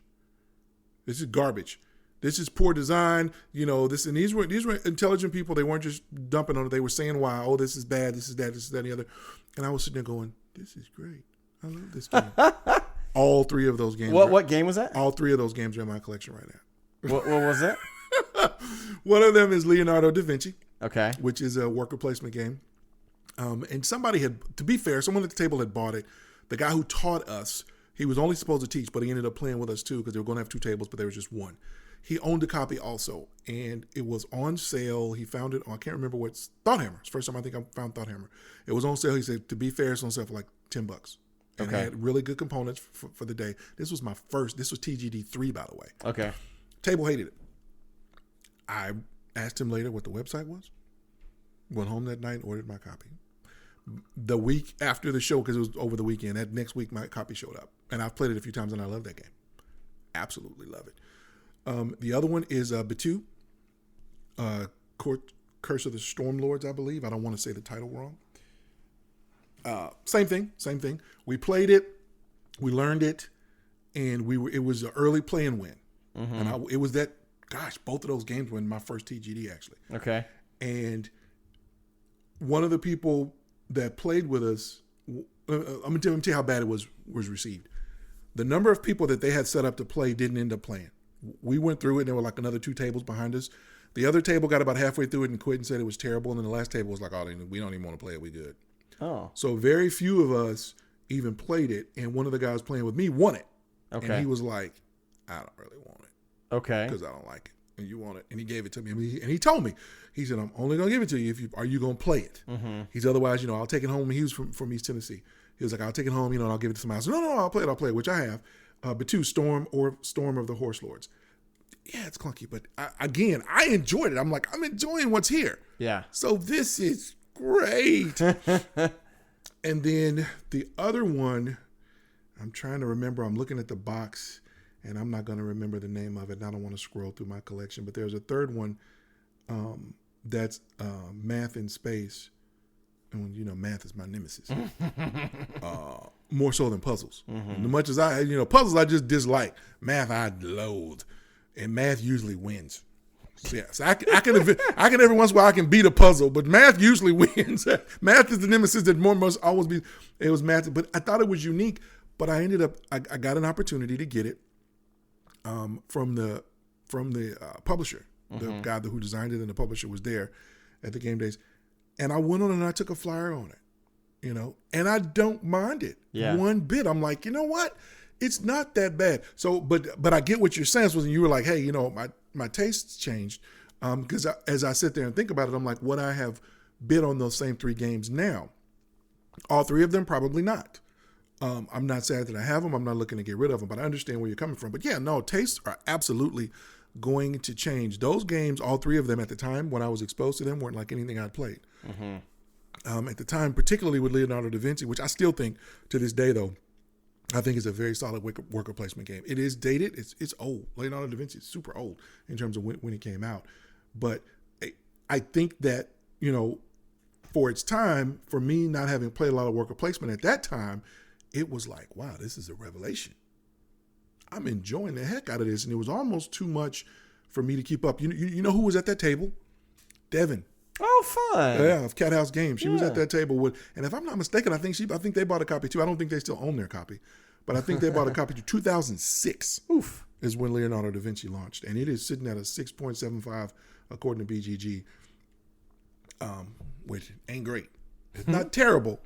This is garbage. This is poor design, these were intelligent people. They weren't just dumping on it. They were saying why, oh, this is bad, this is that, and the other. And I was sitting there going, this is great. I love this game. All 3 of those games. What game was that? All 3 of those games are in my collection right now. What was it? One of them is Leonardo da Vinci. Okay. Which is a worker placement game. And somebody to be fair, someone at the table had bought it. The guy who taught us, he was only supposed to teach, but he ended up playing with us too because they were going to have 2 tables, but there was just one. He owned a copy also, and it was on sale. He found it on, I can't remember what's, Thoughthammer. It's the first time I think I found Thoughthammer. It was on sale. He said, to be fair, it's on sale for like $10. And it had really good components for the day. This was TGD 3, by the way. Okay. Table hated it. I asked him later what the website was. Went home that night and ordered my copy. The week after the show, because it was over the weekend, that next week my copy showed up. And I've played it a few times, and I love that game. Absolutely love it. The other one is Batu, Curse of the Stormlords, I believe. I don't want to say the title wrong. Same thing. We played it, we learned it, and it was an early play and win. And it was both of those games were in my first TGD actually. Okay. And one of the people that played with us, I'm going to tell you how bad it was received. The number of people that they had set up to play didn't end up playing. We went through it, and there were like another 2 tables behind us. The other table got about halfway through it and quit and said it was terrible. And then the last table was like, oh, we don't even want to play it. We good. Oh. So very few of us even played it. And one of the guys playing with me won it. Okay. And he was like, I don't really want it. Okay. Because I don't like it. And you want it. And he gave it to me. And he told me, he said, I'm only going to give it to you are you going to play it? Mm-hmm. He said, otherwise, I'll take it home. He was from East Tennessee. He was like, I'll take it home, and I'll give it to somebody else. No, I'll play it, which I have. But 2, Storm of the Horse Lords. Yeah, it's clunky, but I enjoyed it. I'm like, I'm enjoying what's here. Yeah. So this is great. And then the other one, I'm trying to remember. I'm looking at the box, and I'm not going to remember the name of it. And I don't want to scroll through my collection. But there's a third one that's Math in Space. And math is my nemesis. More so than puzzles. Mm-hmm. As much as puzzles I just dislike. Math I loathe. And math usually wins. Yes, I can every once in a while I can beat a puzzle, but math usually wins. Math is the nemesis that must always be. It was math, but I thought it was unique. But I ended up I got an opportunity to get it from the publisher, the guy who designed it, and the publisher was there at the game days, and I went on and I took a flyer on it, and I don't mind it one bit. I'm like, you know what? It's not that bad. So, but I get what you're saying. So when you were like, hey, my tastes changed. Because as I sit there and think about it, I'm like, would I have bid on those same 3 games now? All 3 of them, probably not. I'm not sad that I have them. I'm not looking to get rid of them, but I understand where you're coming from. But yeah, no, tastes are absolutely going to change. Those games, all 3 of them at the time when I was exposed to them, weren't like anything I'd played. Mm-hmm. At the time, particularly with Leonardo da Vinci, which I still think to this day, though, I think it's a very solid worker placement game. It is dated. It's old. Leonardo da Vinci is super old in terms of when it came out. But I think that, for its time, for me not having played a lot of worker placement at that time, it was like, wow, this is a revelation. I'm enjoying the heck out of this. And it was almost too much for me to keep up. You know who was at that table? Devin. Oh, fun. Yeah, of Cat House Games. She was at that table and if I'm not mistaken, I think they bought a copy too. I don't think they still own their copy, but I think they bought a copy too. 2006 is when Leonardo da Vinci launched, and it is sitting at a 6.75 according to BGG, which ain't great. It's not terrible,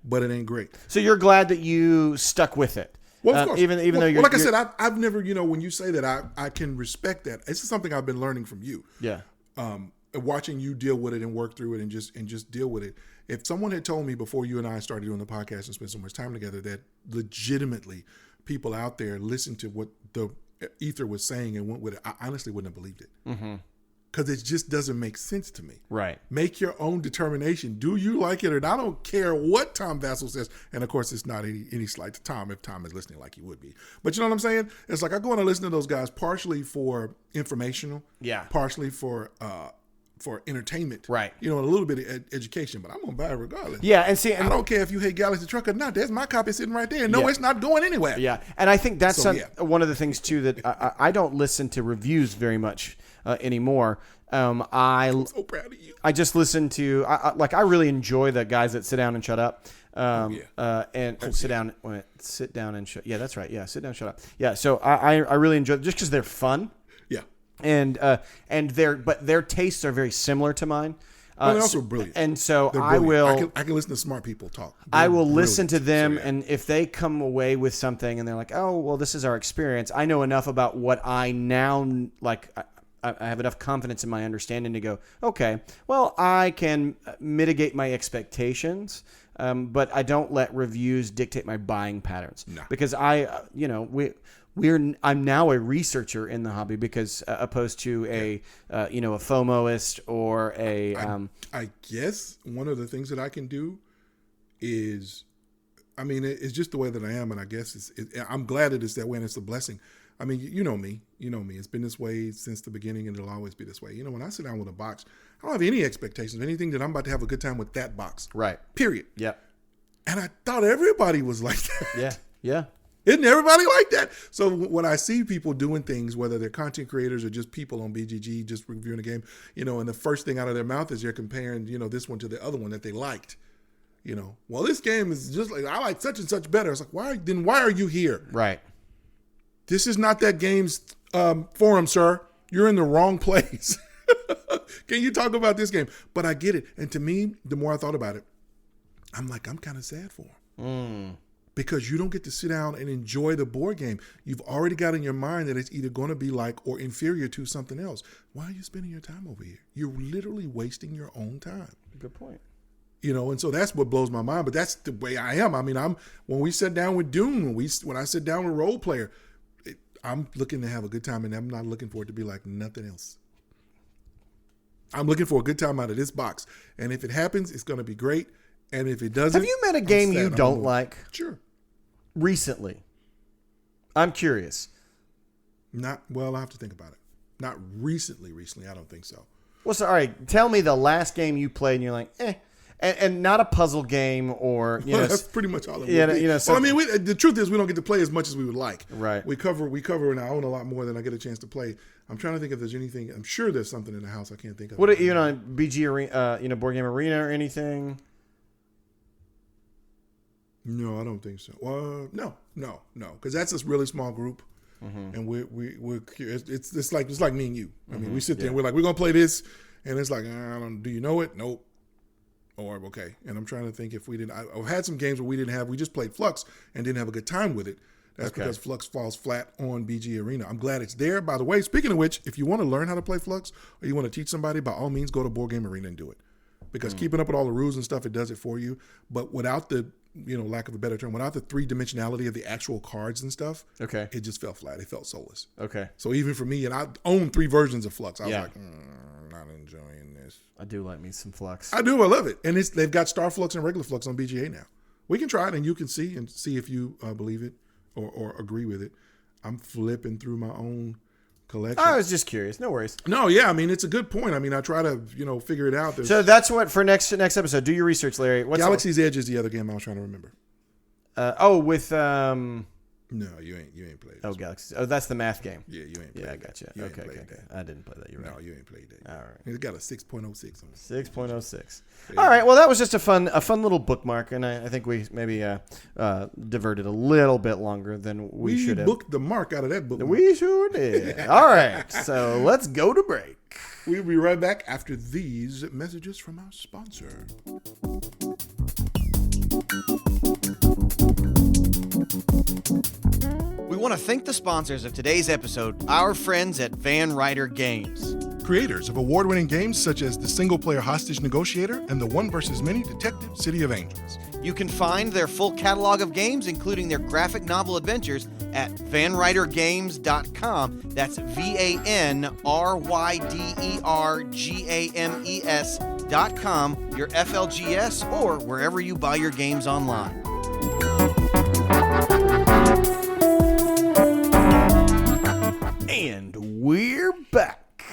but it ain't great. So you're glad that you stuck with it. Well, of course. Even though you're like I said, I've never, when you say that, I can respect that. It's something I've been learning from you. Yeah. Watching you deal with it and work through it and just deal with it. If someone had told me before you and I started doing the podcast and spent so much time together that legitimately people out there listened to what the ether was saying and went with it, I honestly wouldn't have believed it. Mm-hmm. Because it just doesn't make sense to me. Right. Make your own determination. Do you like it or not? I don't care what Tom Vassell says. And, of course, it's not any slight to Tom if Tom is listening like he would be. But you know what I'm saying? It's like I go on and listen to those guys partially for informational. Yeah. Partially for entertainment. Right. A little bit of education. But I'm going to buy it regardless. Yeah. And see, I don't care if you hate Galaxy Truck or not. There's my copy sitting right there. No, it's not going anywhere. Yeah. And I think that's one of the things, too, that I don't listen to reviews very much anymore. I'm so proud of you. I just listen to I really enjoy the guys that sit down and shut up. Sit down and shut. Yeah, that's right. Yeah, sit down, shut up. Yeah, so I really enjoy it just because they're fun. Yeah, and their tastes are very similar to mine. They're also brilliant. And so I can listen to smart people talk. I will listen to them, and if they come away with something and they're like, oh, well, this is our experience. I know enough about what I now like. I have enough confidence in my understanding to go, okay, well, I can mitigate my expectations, but I don't let reviews dictate my buying patterns. No. Because I'm now a researcher in the hobby because opposed to a FOMOist or a. I guess one of the things that I can do is, it's just the way that I am, and I guess I'm glad that it's that way, and it's a blessing. You know me. It's been this way since the beginning, and it'll always be this way. When I sit down with a box, I don't have any expectations of anything that I'm about to have a good time with that box. Right. Period. Yep. And I thought everybody was like that. Yeah. Isn't everybody like that? So when I see people doing things, whether they're content creators or just people on BGG just reviewing a game, and the first thing out of their mouth is they're comparing, this one to the other one that they liked. Well, this game is just like, I like such and such better. It's like, why are you here? Right. This is not that game's forum, sir. You're in the wrong place. Can you talk about this game? But I get it. And to me, the more I thought about it, I'm like, I'm kind of sad for him. Because you don't get to sit down and enjoy the board game. You've already got in your mind that it's either going to be like or inferior to something else. Why are you spending your time over here? You're literally wasting your own time. Good point. And so that's what blows my mind. But that's the way I am. I mean, when we sat down with Dune, when I sit down with Role Player, I'm looking to have a good time, and I'm not looking for it to be like nothing else. I'm looking for a good time out of this box. And if it happens, it's going to be great. And if it doesn't, have you met a game you don't like? Sure. Recently. I'm curious. I'll have to think about it. Not recently, I don't think so. Well, so, all right, tell me the last game you played and you're like, and not a puzzle game or, that's pretty much all it would be. So, the truth is we don't get to play as much as we would like. Right. We cover, and I own a lot more than I get a chance to play. I'm trying to think if there's anything. I'm sure there's something in the house I can't think of. What, on BG Arena, Board Game Arena or anything? No, I don't think so. No, because that's a really small group, and we're it's like me and you. I mean, we sit there and we're like, we're gonna play this, and it's like, do you know it? Nope. Or okay, and I'm trying to think if we didn't. I've had some games where we just played Flux and didn't have a good time with it. That's because Flux falls flat on BG Arena. I'm glad it's there. By the way, speaking of which, if you want to learn how to play Flux or you want to teach somebody, by all means, go to Board Game Arena and do it. Because keeping up with all the rules and stuff, it does it for you. But without the, lack of a better term, without the three-dimensionality of the actual cards and stuff, it just fell flat. It felt soulless. Okay. So even for me, and I own 3 versions of Flux, I was like, I'm not enjoying this. I do like me some Flux. I do. I love it. And they've got Star Flux and regular Flux on BGA now. We can try it, and you can see if you believe it or agree with it. I'm flipping through my own collection. I was just curious. No worries. No, yeah. I mean, it's a good point. I mean, I try to, figure it out. So that's what for next episode. Do your research, Larry. What's Galaxy's Edge is the other game I was trying to remember. With No, you ain't played. Oh, Galaxy. Oh, that's the math game. Yeah, you ain't played. Yeah, I got you. Okay. I didn't play that. You're right. No, you ain't played that. All right. It's got a 6.06 on it. 6.06. All right. Well, that was just a fun little bookmark, and I think we maybe diverted a little bit longer than we should have. We booked the mark out of that book. We sure did. All right. So let's go to break. We'll be right back after these messages from our sponsor. We want to thank the sponsors of today's episode, our friends at Van Ryder Games. Creators of award-winning games such as the single-player Hostage Negotiator and the One vs. Many Detective City of Angels. You can find their full catalog of games, including their graphic novel adventures, at vanrydergames.com. That's VANRYDERGAMES.com, your FLGS, or wherever you buy your games online. And we're back.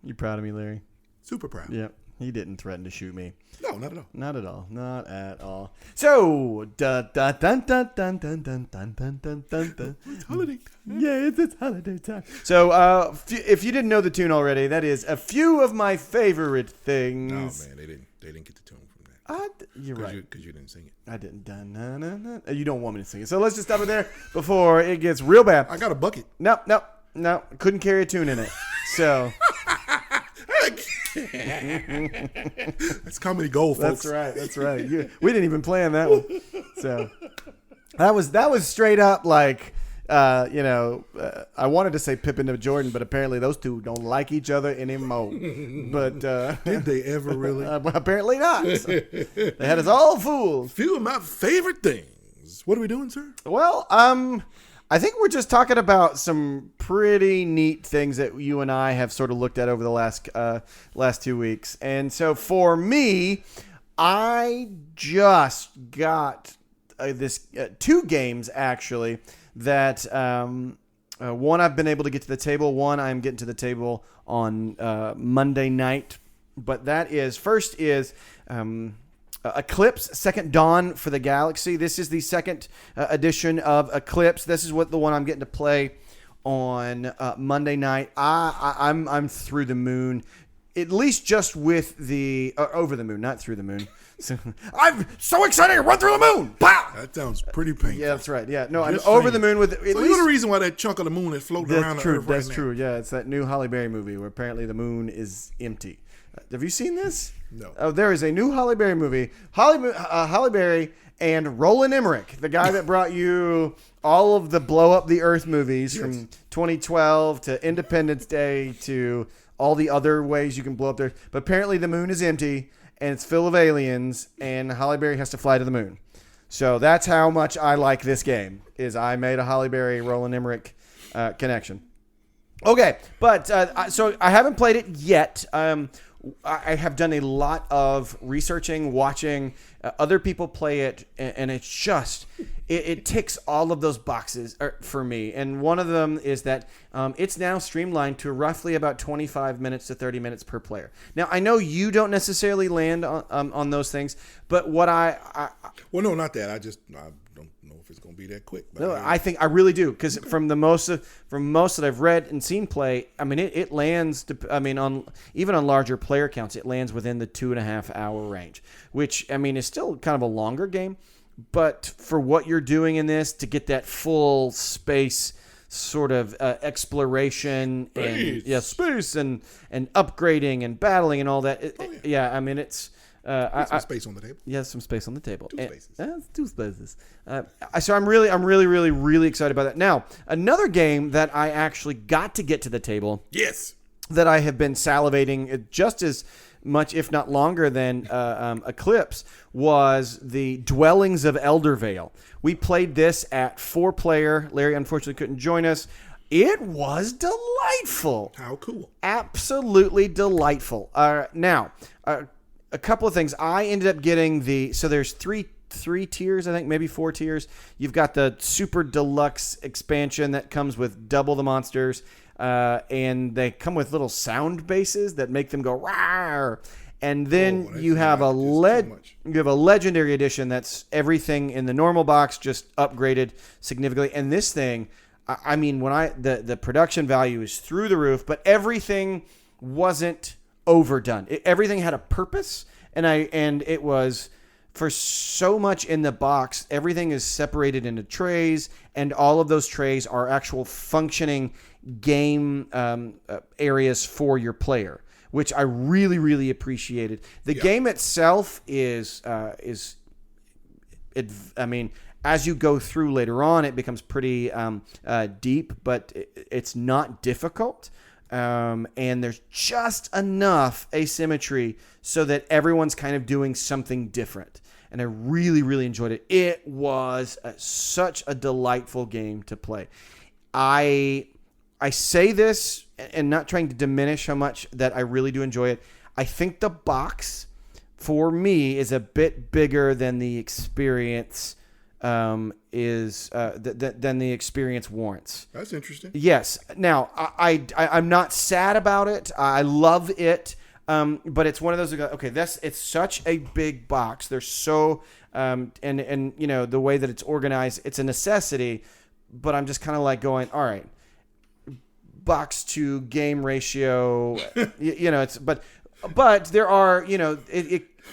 You proud of me, Larry? Super proud. Yep. He didn't threaten to shoot me. No, not at all. Not at all. Not at all. So, dun dun dun dun dun dun dun dun dun dun dun. It's holiday time. Yeah, it's holiday time. So, if you didn't know the tune already, that is a few of my favorite things. No, man, they didn't get the tune from that. You're right. Because you didn't sing it. I didn't. You don't want me to sing it. So let's just stop it there before it gets real bad. I got a bucket. No. Couldn't carry a tune in it. So. That's comedy gold, folks. That's right. We didn't even plan that one. So that was straight up like, I wanted to say Pippen to Jordan, but apparently those two don't like each other anymore. But did they ever really? Apparently not. So they had us all fooled. Few of my favorite things. What are we doing, sir? Well, I think we're just talking about some pretty neat things that you and I have sort of looked at over the last 2 weeks. And so for me, I just got this 2 games actually that one I've been able to get to the table. One I'm getting to the table on Monday night. But that is first is Eclipse, Second Dawn for the Galaxy. This is the second edition of Eclipse. This is the one I'm getting to play on Monday night. I'm through the moon, at least just with the over the moon, not through the moon. So, I'm so excited to run through the moon. Bah! That sounds pretty painful. Yeah, that's right. Yeah, no, I'm Just over saying. the moon with. So you're the reason why that chunk of the moon is floating around the Earth That's right true. Yeah, it's that new Halle Berry movie where apparently the moon is empty. Have you seen this? No. Oh, there is a new Halle Berry movie. Halle Berry and Roland Emmerich, the guy that brought you all of the blow up the Earth movies from 2012 to Independence Day to all the other ways you can blow up the Earth. But apparently the moon is empty and it's full of aliens, and Halle Berry has to fly to the moon. So that's how much I like this game. Is I made a Halle Berry Roland Emmerich connection. Okay, but so I haven't played it yet. I have done a lot of researching, watching other people play it, and it's just it ticks all of those boxes for me. And one of them is that it's now streamlined to roughly about 25 minutes to 30 minutes per player. Now, I know you don't necessarily land on those things, but what well, no, not that. I don't know if it's going to be that quick. But no, I think I really do, because from most that I've read and seen play, I mean it lands. I mean even on larger player counts, it lands within the 2.5 hour range, which I mean is still kind of a longer game, but for what you're doing in this to get that full space sort of exploration and space and upgrading and battling and all that. I mean it's. some space on the table. Yeah, some space on the table. Two spaces. So I'm really excited about that. Now, another game that I actually got to get to the table. Yes. That I have been salivating just as much, if not longer, than Eclipse was the Dwellings of Eldervale. We played this at 4-player. Larry unfortunately couldn't join us. It was delightful. How cool. Absolutely delightful. Now, a couple of things. I ended up getting so there's three tiers, I think, maybe 4 tiers. You've got the super deluxe expansion that comes with double the monsters, and they come with little sound bases that make them go rawr. And then you have a legendary edition that's everything in the normal box, just upgraded significantly. And this thing, I mean, the production value is through the roof, but everything wasn't overdone. Everything had a purpose, and it was for so much in the box. Everything is separated into trays, and all of those trays are actual functioning game areas for your player, which I really appreciated. The game itself is I mean, as you go through later on, it becomes pretty deep, but it's not difficult. And there's just enough asymmetry so that everyone's kind of doing something different. And I really enjoyed it. It was such a delightful game to play. I say this and not trying to diminish how much that I really do enjoy it. I think the box for me is a bit bigger than the experience than the experience warrants. That's interesting. Yes. Now, I'm not sad about it. I love it. But it's one of those, okay, it's such a big box. There's so, and you know, the way that it's organized, it's a necessity, but I'm just kind of like going, all right, box to game ratio, you know, but there are, you know,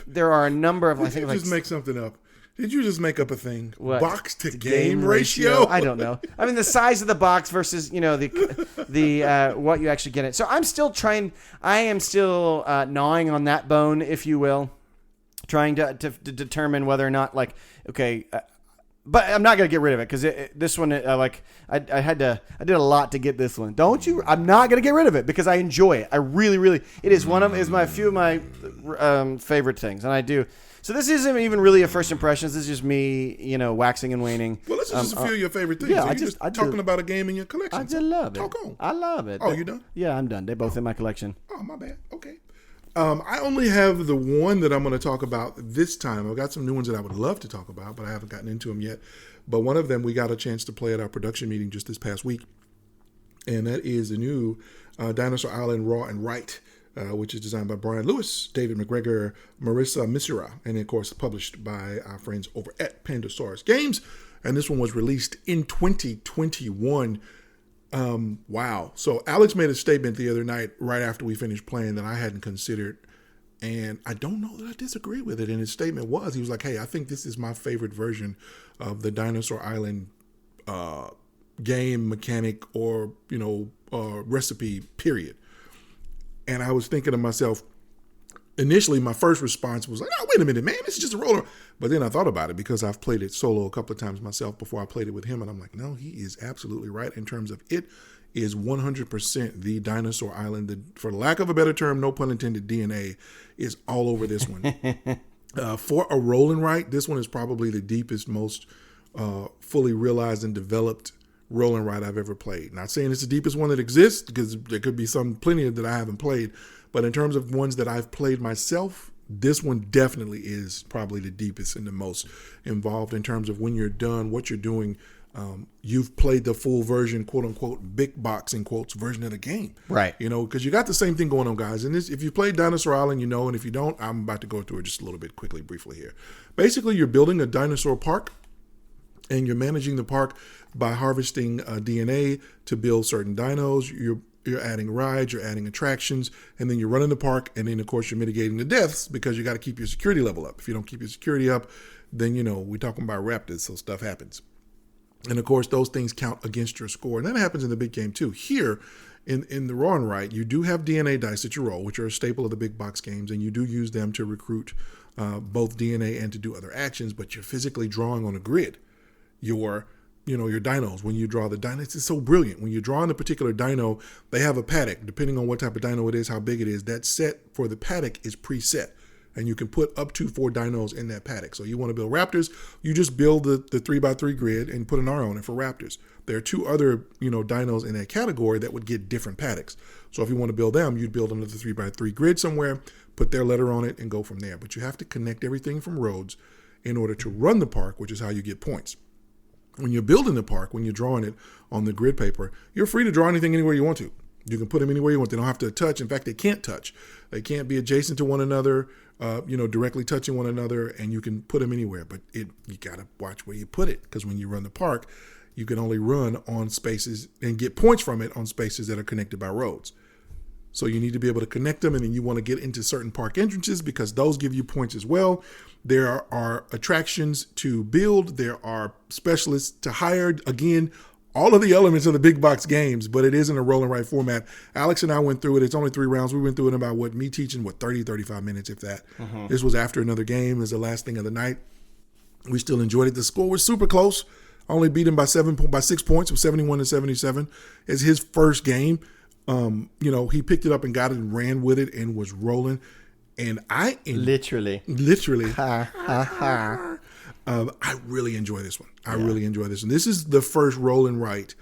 there are a number of, I think, like, just make something up. Did you just make up a thing? What? Box to game ratio? I don't know. I mean, the size of the box versus, you know, the what you actually get it. So I'm still trying. I am still gnawing on that bone, if you will, trying to determine whether or not, like, okay. But I'm not gonna get rid of it because this one, like, I did a lot to get this one. Don't you? I'm not gonna get rid of it because I enjoy it. I really. It is a few of my favorite things, and I do. So this isn't even really a first impressions. This is just me, you know, waxing and waning. Well, this is just a few of your favorite things. Yeah, so you're just talking about a game in your collection. I just love it. Talk on. I love it. Oh, you done? Yeah, I'm done. They're both in my collection. Oh, my bad. Okay. I only have the one that I'm going to talk about this time. I've got some new ones that I would love to talk about, but I haven't gotten into them yet. But one of them we got a chance to play at our production meeting just this past week, and that is the new Dinosaur Island Rawr and Write which is designed by Brian Lewis, David McGregor, Marissa, Misura, and of course published by our friends over at Pandasaurus Games. And this one was released in 2021. Wow. So Alex made a statement the other night right after we finished playing that I hadn't considered. And I don't know that I disagree with it. And his statement was, he was like, hey, I think this is my favorite version of the Dinosaur Island game mechanic or, recipe, period. And I was thinking to myself, initially, my first response was like, oh, wait a minute, man, this is just a roller. But then I thought about it because I've played it solo a couple of times myself before I played it with him. And I'm like, no, he is absolutely right in terms of it is 100% the Dinosaur Island. For lack of a better term, no pun intended, DNA is all over this one. For a roll and write, this one is probably the deepest, most fully realized and developed roll and write I've ever played. Not saying it's the deepest one that exists, because there could be plenty that I haven't played. But in terms of ones that I've played myself, this one definitely is probably the deepest and the most involved in terms of when you're done, what you're doing. You've played the full version, quote unquote, big box in quotes version of the game. Right. Because you got the same thing going on, guys. And if you played Dinosaur Island, and if you don't, I'm about to go through it just a little bit briefly here. Basically, you're building a dinosaur park and you're managing the park by harvesting DNA to build certain dinos. You're adding rides, you're adding attractions, and then you're running the park, and then, of course, you're mitigating the deaths because you got to keep your security level up. If you don't keep your security up, then, we're talking about raptors, so stuff happens. And, of course, those things count against your score. And that happens in the big game, too. Here, in the Rawr and Write, you do have DNA dice that you roll, which are a staple of the big box games, and you do use them to recruit both DNA and to do other actions, but you're physically drawing on a grid your dinos. When you draw the dino, it's so brilliant. When you're drawing a particular dino, they have a paddock. Depending on what type of dino it is, how big it is, that set for the paddock is preset. And you can put up to 4 dinos in that paddock. So you want to build raptors, you just build the 3x3 grid and put an R on it for raptors. There are 2 other, dinos in that category that would get different paddocks. So if you want to build them, you'd build another 3x3 grid somewhere, put their letter on it, and go from there. But you have to connect everything from roads in order to run the park, which is how you get points. When you're building the park, when you're drawing it on the grid paper, you're free to draw anything anywhere you want to. You can put them anywhere you want. They don't have to touch. In fact, they can't touch. They can't be adjacent to one another, directly touching one another, and you can put them anywhere. But you got to watch where you put it, because when you run the park, you can only run on spaces and get points from it on spaces that are connected by roads. So you need to be able to connect them, and then you want to get into certain park entrances because those give you points as well. There are attractions to build. There are specialists to hire. Again, all of the elements of the big box games, but it is in a roll and write format. Alex and I went through it. It's only 3 rounds. We went through it in about, 30, 35 minutes, if that. Mm-hmm. This was after another game. It was the last thing of the night. We still enjoyed it. The score was super close. Only beat him by 6 points. It was 71-77. It's his first game. He picked it up and got it and ran with it and was rolling. And literally. I really enjoy this one. I really enjoy this one. This is the first roll and write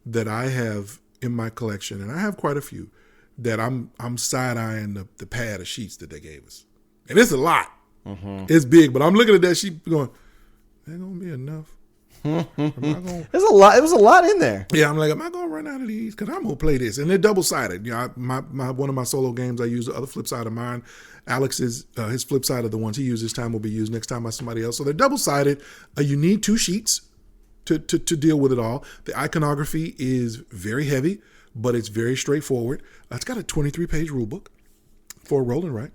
that I have in my collection, and I have quite a few, that I'm side-eyeing the pad of sheets that they gave us. And it's a lot. Mm-hmm. It's big, but I'm looking at that sheet going, ain't gonna be enough. There's a lot. It was a lot in there. Yeah, I'm like, am I gonna run out of these? Because I'm gonna play this, and they're double sided. One of my solo games, I use the other flip side of mine. Alex's his flip side of the ones he used this time will be used next time by somebody else. So they're double sided. You need 2 sheets to deal with it all. The iconography is very heavy, but it's very straightforward. It's got a 23-page rule book for a roll and write,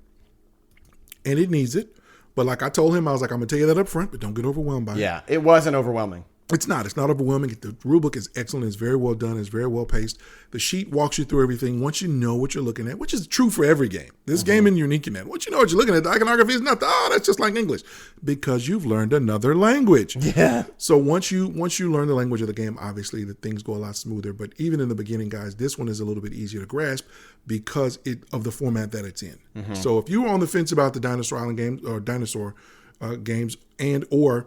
and it needs it. But like I told him, I was like, I'm going to tell you that up front, but don't get overwhelmed by it. Yeah, it wasn't overwhelming. It's not overwhelming. The rulebook is excellent. It's very well done. It's very well paced. The sheet walks you through everything once you know what you're looking at, which is true for every game. This game isn't unique in that. Once you know what you're looking at, the iconography is not, that's just like English, because you've learned another language. Yeah. So once you learn the language of the game, obviously the things go a lot smoother. But even in the beginning, guys, this one is a little bit easier to grasp because of the format that it's in. Mm-hmm. So if you were on the fence about the Dinosaur Island games or Dinosaur games, or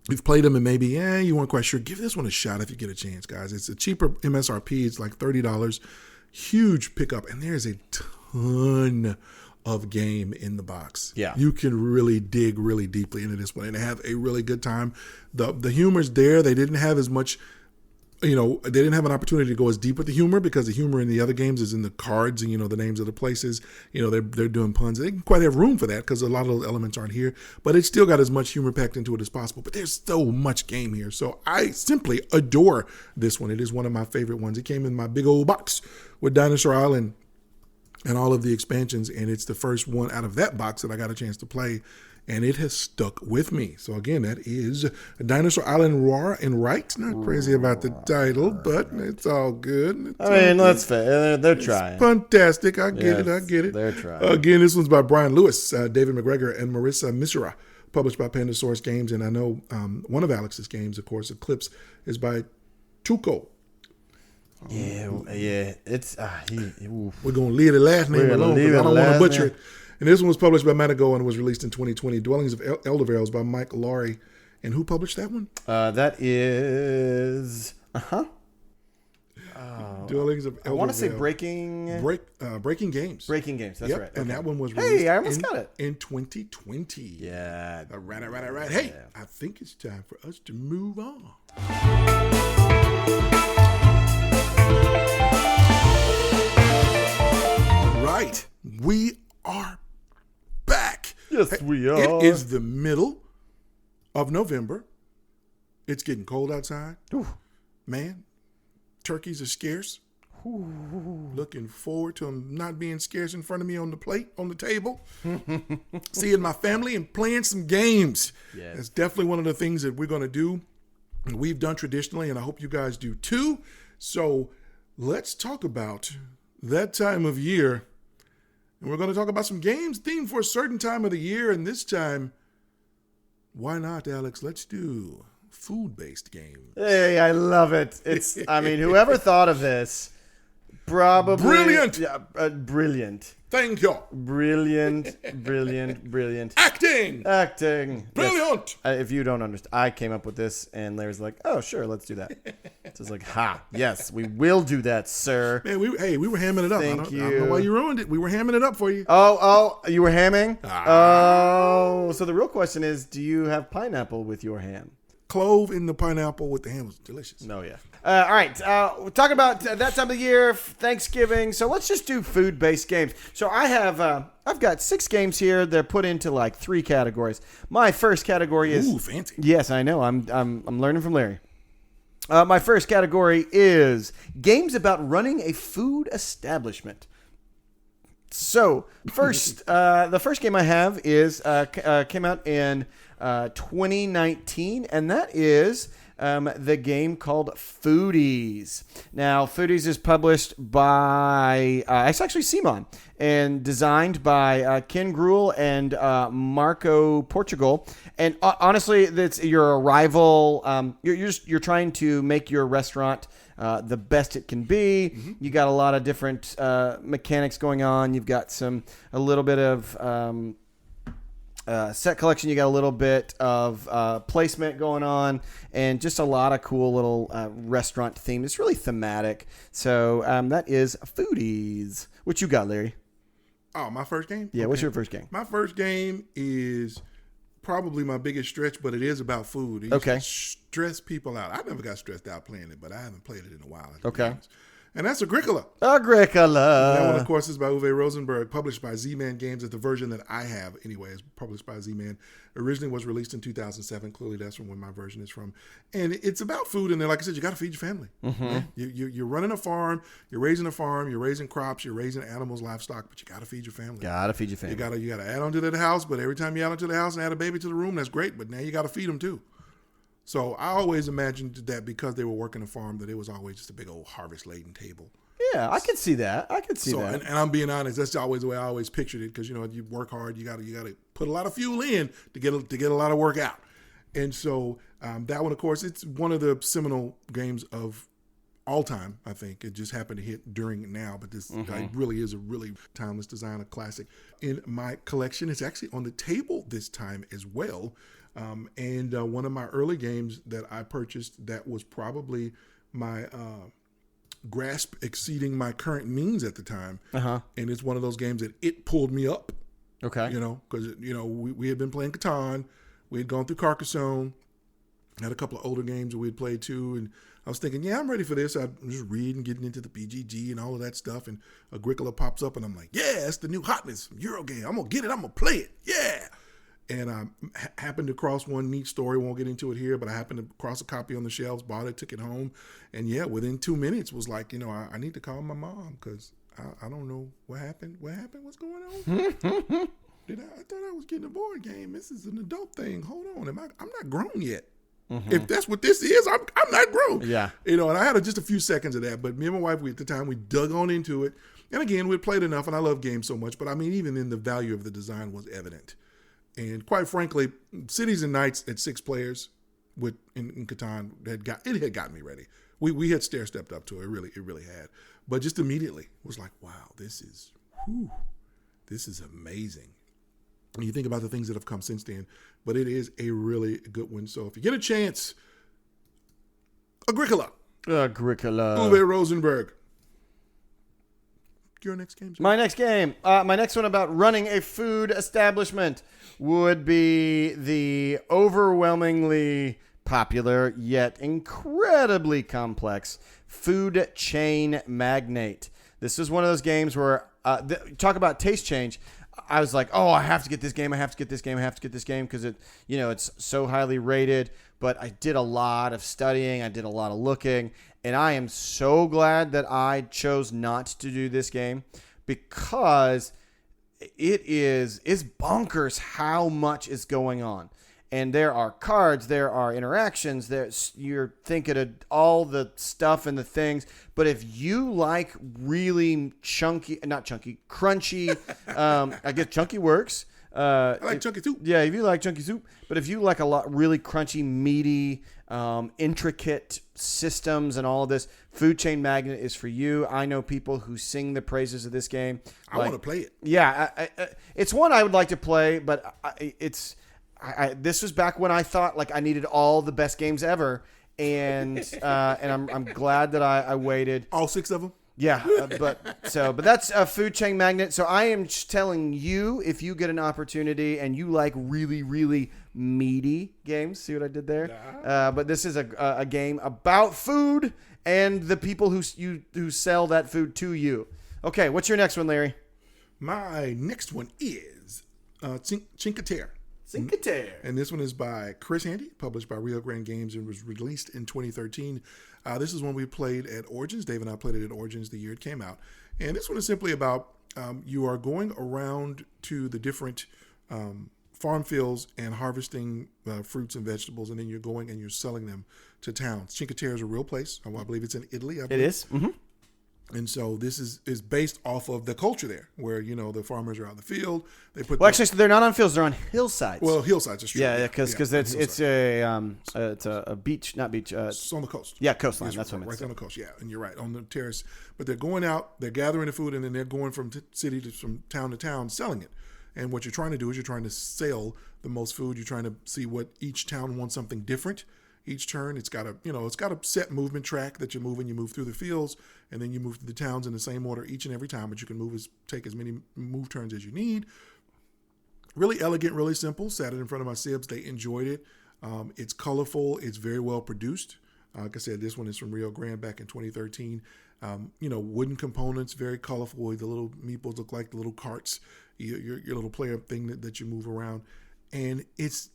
you've played them and maybe, you weren't quite sure, give this one a shot if you get a chance, guys. It's a cheaper MSRP. It's like $30. Huge pickup. And there's a ton of game in the box. Yeah. You can really dig really deeply into this one and have a really good time. The humor's there. They didn't have as much they didn't have an opportunity to go as deep with the humor because the humor in the other games is in the cards and, the names of the places. They're doing puns. They didn't quite have room for that because a lot of those elements aren't here, but it still got as much humor packed into it as possible. But there's so much game here. So I simply adore this one. It is one of my favorite ones. It came in my big old box with Dinosaur Island and all of the expansions, and it's the first one out of that box that I got a chance to play. And it has stuck with me. So again, that is Dinosaur Island Rawr and Right. Not crazy about the title, but it's all good. That's fair. They're trying. Fantastic. I get it. They're trying. Again, this one's by Brian Lewis, David McGregor, and Marissa Misura, published by Pandasaurus Games. And I know one of Alex's games, of course, Eclipse, is by Touko. Yeah. It's we're gonna leave the last name alone because I don't want to butcher it. And this one was published by Matagot and was released in 2020. Dwellings of Eldervales by Mike Laurie. And who published that one? That is... Dwellings of Eldervale. I want to say Breaking Games. Breaking Games, that's right. And Okay. that one was released I almost got it. in 2020. Yeah. All right. Hey, I think it's time for us to move on. Right. We are back. Yes, we are. It is the middle of November. It's getting cold outside. Ooh. Man, turkeys are scarce. Looking forward to them not being scarce in front of me on the plate, on the table. Seeing my family and playing some games. Yes. That's definitely one of the things that we're going to do. And we've done traditionally, and I hope you guys do too. So let's talk about that time of year. And we're going to talk about some games themed for a certain time of the year. And this time, why not, Alex? Let's do food-based games. Hey, I love it. It's, whoever thought of this, probably... Brilliant! Yeah, brilliant. Thank you. Brilliant. Acting! Brilliant! Yes. If you don't understand, I came up with this, and Larry's like, oh, sure, let's do that. So it's like, yes, we will do that, sir. Man, we were hamming it up. I don't know why you ruined it. We were hamming it up for you. Oh, you were hamming? Oh, so the real question is, do you have pineapple with your ham? Clove in the pineapple with the ham was delicious. No, yeah. All right. We're talking about that time of the year, Thanksgiving. So let's just do food-based games. So I've got 6 games here. They're put into like 3 categories. My first category is... Ooh, fancy. Yes, I know. I'm learning from Larry. My first category is games about running a food establishment. So first, the first game I have is came out in 2019, and that is the game called Foodies. Now, Foodies is published by it's actually Simon and designed by Ken Gruel and Marco Portugal. And honestly, that's your rival. You're trying to make your restaurant the best it can be. Mm-hmm. You got a lot of different mechanics going on. You've got a little bit of set collection. You got a little bit of placement going on, and just a lot of cool little restaurant theme. It's really thematic. So that is Foodies. What you got, Larry? Oh, my first game? Yeah, okay. What's your first game? My first game is probably my biggest stretch, but it is about food. It used to stress people out. I never got stressed out playing it, but I haven't played it in a while. Okay. And that's Agricola. Agricola. That one, of course, is by Uwe Rosenberg, published by Z-Man Games. It's the version that I have, anyway, is published by Z-Man. Originally was released in 2007. Clearly, that's from where my version is from. And it's about food. And then, like I said, you got to feed your family. Mm-hmm. You're running a farm. You're raising a farm. You're raising crops. You're raising animals, livestock. But you got to feed your family. Got to feed your family. You got to add on to the house. But every time you add on to the house and add a baby to the room, that's great. But now you got to feed them, too. So I always imagined that because they were working a farm, that it was always just a big old harvest-laden table. Yeah, I could see that. And I'm being honest. That's always the way I always pictured it, because you work hard. You got to put a lot of fuel in to get a lot of work out. And so that one, of course, it's one of the seminal games of all time. I think it just happened to hit during now, but this really is a really timeless design, a classic in my collection. It's actually on the table this time as well. And one of my early games that I purchased that was probably my grasp exceeding my current means at the time. And it's one of those games that it pulled me up. Okay. Because, we had been playing Catan. We had gone through Carcassonne. Had a couple of older games that we had played too, and I was thinking, yeah, I'm ready for this. I'm just reading, getting into the PGG and all of that stuff, and Agricola pops up, and I'm like, yeah, it's the new hotness from Eurogame. I'm going to get it. I'm going to play it. Yeah. And I happened to cross one neat story. Won't get into it here, but I happened to cross a copy on the shelves, bought it, took it home. And yeah, within 2 minutes was like, I need to call my mom because I don't know what happened. What happened? What's going on? I thought I was getting a board game. This is an adult thing. Hold on. I'm not grown yet. Mm-hmm. If that's what this is, I'm not grown. Yeah. And I had just a few seconds of that. But me and my wife, at the time, we dug on into it. And again, we played enough, and I love games so much. But I mean, even then, the value of the design was evident. And quite frankly, Cities and Nights at 6 players in Catan had gotten me ready. We had stair-stepped up to it. It really had. But just immediately was like, wow, this is amazing. And you think about the things that have come since then, but it is a really good one. So if you get a chance, Agricola. Uwe Rosenberg. Your next game, sir? My next game. My next one about running a food establishment would be the overwhelmingly popular yet incredibly complex Food Chain Magnate. This is one of those games where, talk about taste change. I was like, oh, I have to get this game. I have to get this game because it's so highly rated. But I did a lot of studying. I did a lot of looking. And I am so glad that I chose not to do this game because it's bonkers how much is going on. And there are cards, there are interactions, you're thinking of all the stuff and the things. But if you like really crunchy, I guess chunky works. I like chunky soup. Yeah, if you like chunky soup. But if you like a lot really crunchy, meaty, intricate systems and all of this, Food Chain Magnet is for you. I know people who sing the praises of this game. I want to play it. Yeah, it's one I would like to play, but this was back when I thought like I needed all the best games ever, and I'm glad that I waited. All 6 of them. Yeah, but that's a Food Chain Magnet. So I am telling you, if you get an opportunity and you like really, really meaty games, see what I did there? But this is a game about food and the people who sell that food to you. Okay, what's your next one, Larry? My next one is Cinque Terre. Cinque Terre. And this one is by Chris Handy, published by Rio Grande Games, and was released in 2013. This is one we played at Origins. Dave and I played it at Origins the year it came out. And this one is simply about you are going around to the different farm fields and harvesting fruits and vegetables, and then you're going and you're selling them to towns. Cinque Terre is a real place. I believe it's in Italy. It is. Mm-hmm. And so this is based off of the culture there, where the farmers are out in the field. They put actually, so they're not on fields; they're on hillsides. Well, hillsides is true. Yeah, because it's a beach, not beach. It's on the coast. Yeah, coastline. That's what I meant. Right on the coast. Yeah, and you're right on the terrace. But they're going out, they're gathering the food, and then they're going from from town to town selling it. And what you're trying to do is you're trying to sell the most food. You're trying to see what each town wants something different. Each turn, it's got a set movement track that you're moving. You move through the fields, and then you move to the towns in the same order each and every time. But you can take as many move turns as you need. Really elegant, really simple. Sat it in front of my sibs. They enjoyed it. It's colorful. It's very well produced. Like I said, this one is from Rio Grande back in 2013. Wooden components, very colorful. The little meeples look like the little carts. Your little player thing that you move around. And it's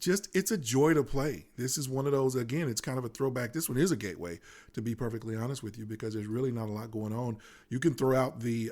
a joy to play. This is one of those, again, it's kind of a throwback. This one is a gateway, to be perfectly honest with you, because there's really not a lot going on. You can throw out the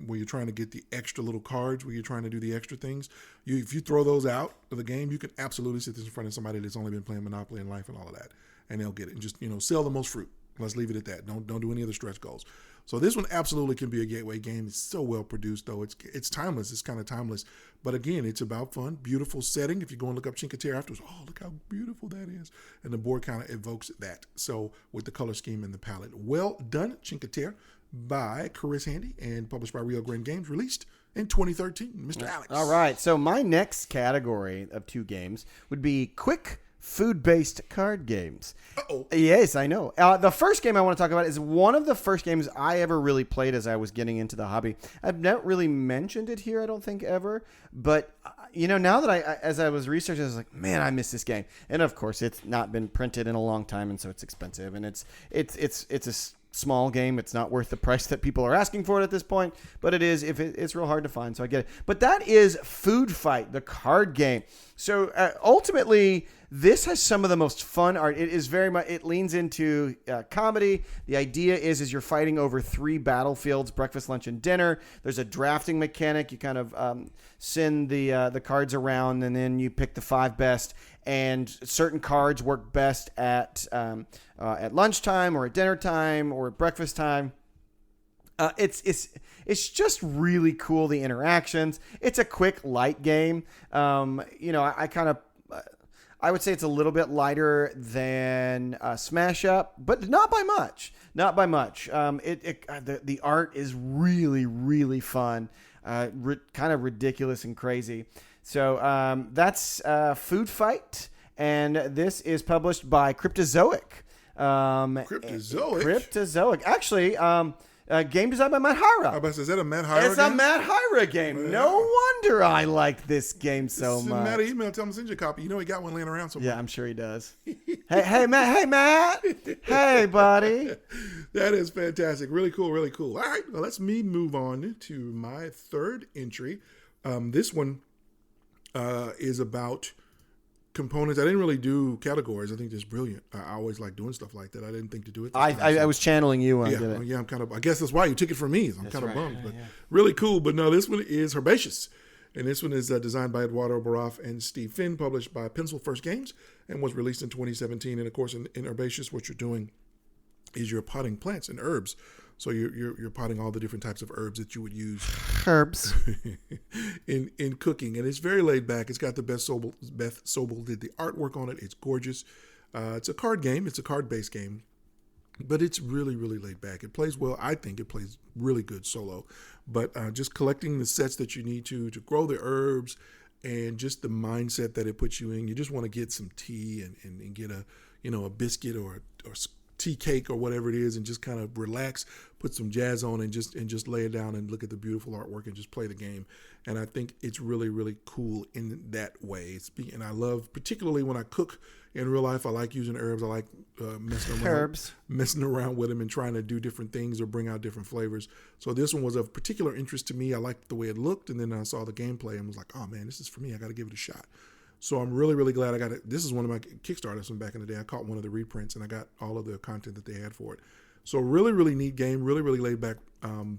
where you're trying to get the extra little cards, where you're trying to do the extra things. If you throw those out of the game, you can absolutely sit this in front of somebody that's only been playing Monopoly in life and all of that, and they'll get it. And just, sell the most fruit. Let's leave it at that. Don't do any other stretch goals. So this one absolutely can be a gateway game. It's so well produced, though. It's timeless. It's kind of timeless. But again, it's about fun, beautiful setting. If you go and look up Cinque Terre afterwards, oh, look how beautiful that is. And the board kind of evokes that. So with the color scheme and the palette. Well done, Cinque Terre, by Chris Handy and published by Rio Grande Games, released in 2013. Mr. Alex. All right. So my next category of 2 games would be quick food-based card games. Uh-oh. Yes, I know. The first game I want to talk about is one of the first games I ever really played as I was getting into the hobby. I've not really mentioned it here, I don't think, ever. But, now that as I was researching, I was like, man, I miss this game. And, of course, it's not been printed in a long time, and so it's expensive. And it's a small game. It's not worth the price that people are asking for it at this point. But it is. It's real hard to find, so I get it. But that is Food Fight, the card game. So, ultimately, this has some of the most fun art. It is very much. It leans into comedy. The idea is you're fighting over 3 battlefields: breakfast, lunch, and dinner. There's a drafting mechanic. You kind of send the cards around, and then you pick the 5 best. And certain cards work best at lunchtime, or at dinner time, or at breakfast time. It's just really cool, the interactions. It's a quick, light game. I would say it's a little bit lighter than Smash Up, but not by much. Not by much. The art is really, really fun, kind of ridiculous and crazy. So that's Food Fight, and this is published by Cryptozoic. Cryptozoic. Actually, game designed by Matt Hyra. Is that a Matt Hyra It's game? a Matt Hyra game. Yeah. No wonder I like this game so much. Matt an email, tell him to send you a copy. He got one laying around somewhere. Yeah, I'm sure he does. Hey, Matt. Hey, buddy. That is fantastic. Really cool, really cool. All right, well, let's move on to my third entry. This one is about components. I didn't really do categories. I think that's brilliant. I always like doing stuff like that. I didn't think to do it. I was channeling you when I did it. Yeah, I'm kind of. I guess that's why you took it from me. I'm kind of bummed, but yeah. really cool. But no, this one is Herbaceous, and this one is designed by Eduardo Baraf and Steve Finn, published by Pencil First Games, and was released in 2017. And of course, in Herbaceous, what you're doing is you're potting plants and herbs. So you're potting all the different types of herbs that you would use herbs in cooking, and it's very laid back. It's got Beth Sobel did the artwork on it. It's gorgeous. It's a card game. It's a card-based game, but it's really, really laid back. It plays well. I think it plays really good solo, but just collecting the sets that you need to grow the herbs, and just the mindset that it puts you in. You just want to get some tea and get a biscuit or tea cake or whatever it is, and just kind of relax, put some jazz on, and just lay it down and look at the beautiful artwork and just play the game. And I think it's really, really cool in that way. And I love, particularly when I cook in real life, I like using herbs. I like messing around with them and trying to do different things or bring out different flavors. So this one was of particular interest to me. I liked the way it looked, and then I saw the gameplay and was like, oh man, this is for me. I got to give it a shot. So I'm really, really glad I got it. This is one of my Kickstarters from back in the day. I caught one of the reprints, and I got all of the content that they had for it. So really, really neat game. Really, really laid back.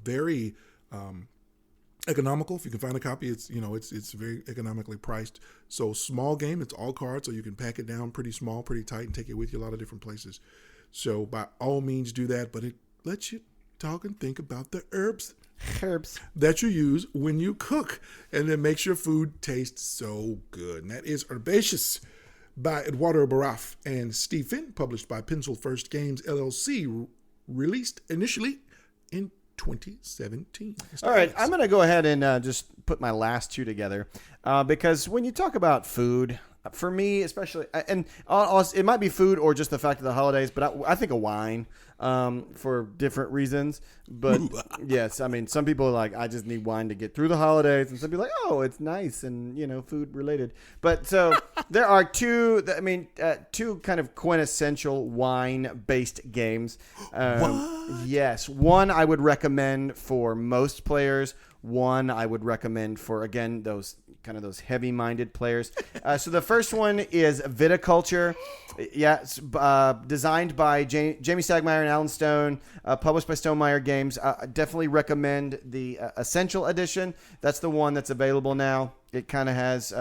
Very economical. If you can find a copy, it's very economically priced. So small game. It's all cards, so you can pack it down pretty small, pretty tight, and take it with you a lot of different places. So by all means, do that. But it lets you talk and think about the herbs that you use when you cook, and it makes your food taste so good. And that is Herbaceous by Eduardo Baraf and Steve Finn, published by Pencil First Games LLC, released initially in 2017. All right, I'm going to go ahead and just put my last two together because when you talk about food, for me especially, and it might be food or just the fact of the holidays, but I think of wine for different reasons. But yes, I mean, some people are like, I just need wine to get through the holidays, and some people are like, oh, it's nice and food related. But so there are two kind of quintessential wine based games. What? Yes, one I would recommend for most players. One I would recommend for, again, those heavy-minded players. So the first one is Viticulture. Yeah, it's, designed by Jamie Stagmeyer and Alan Stone, published by Stonemaier Games. Definitely recommend the Essential Edition. That's the one that's available now. It kind of has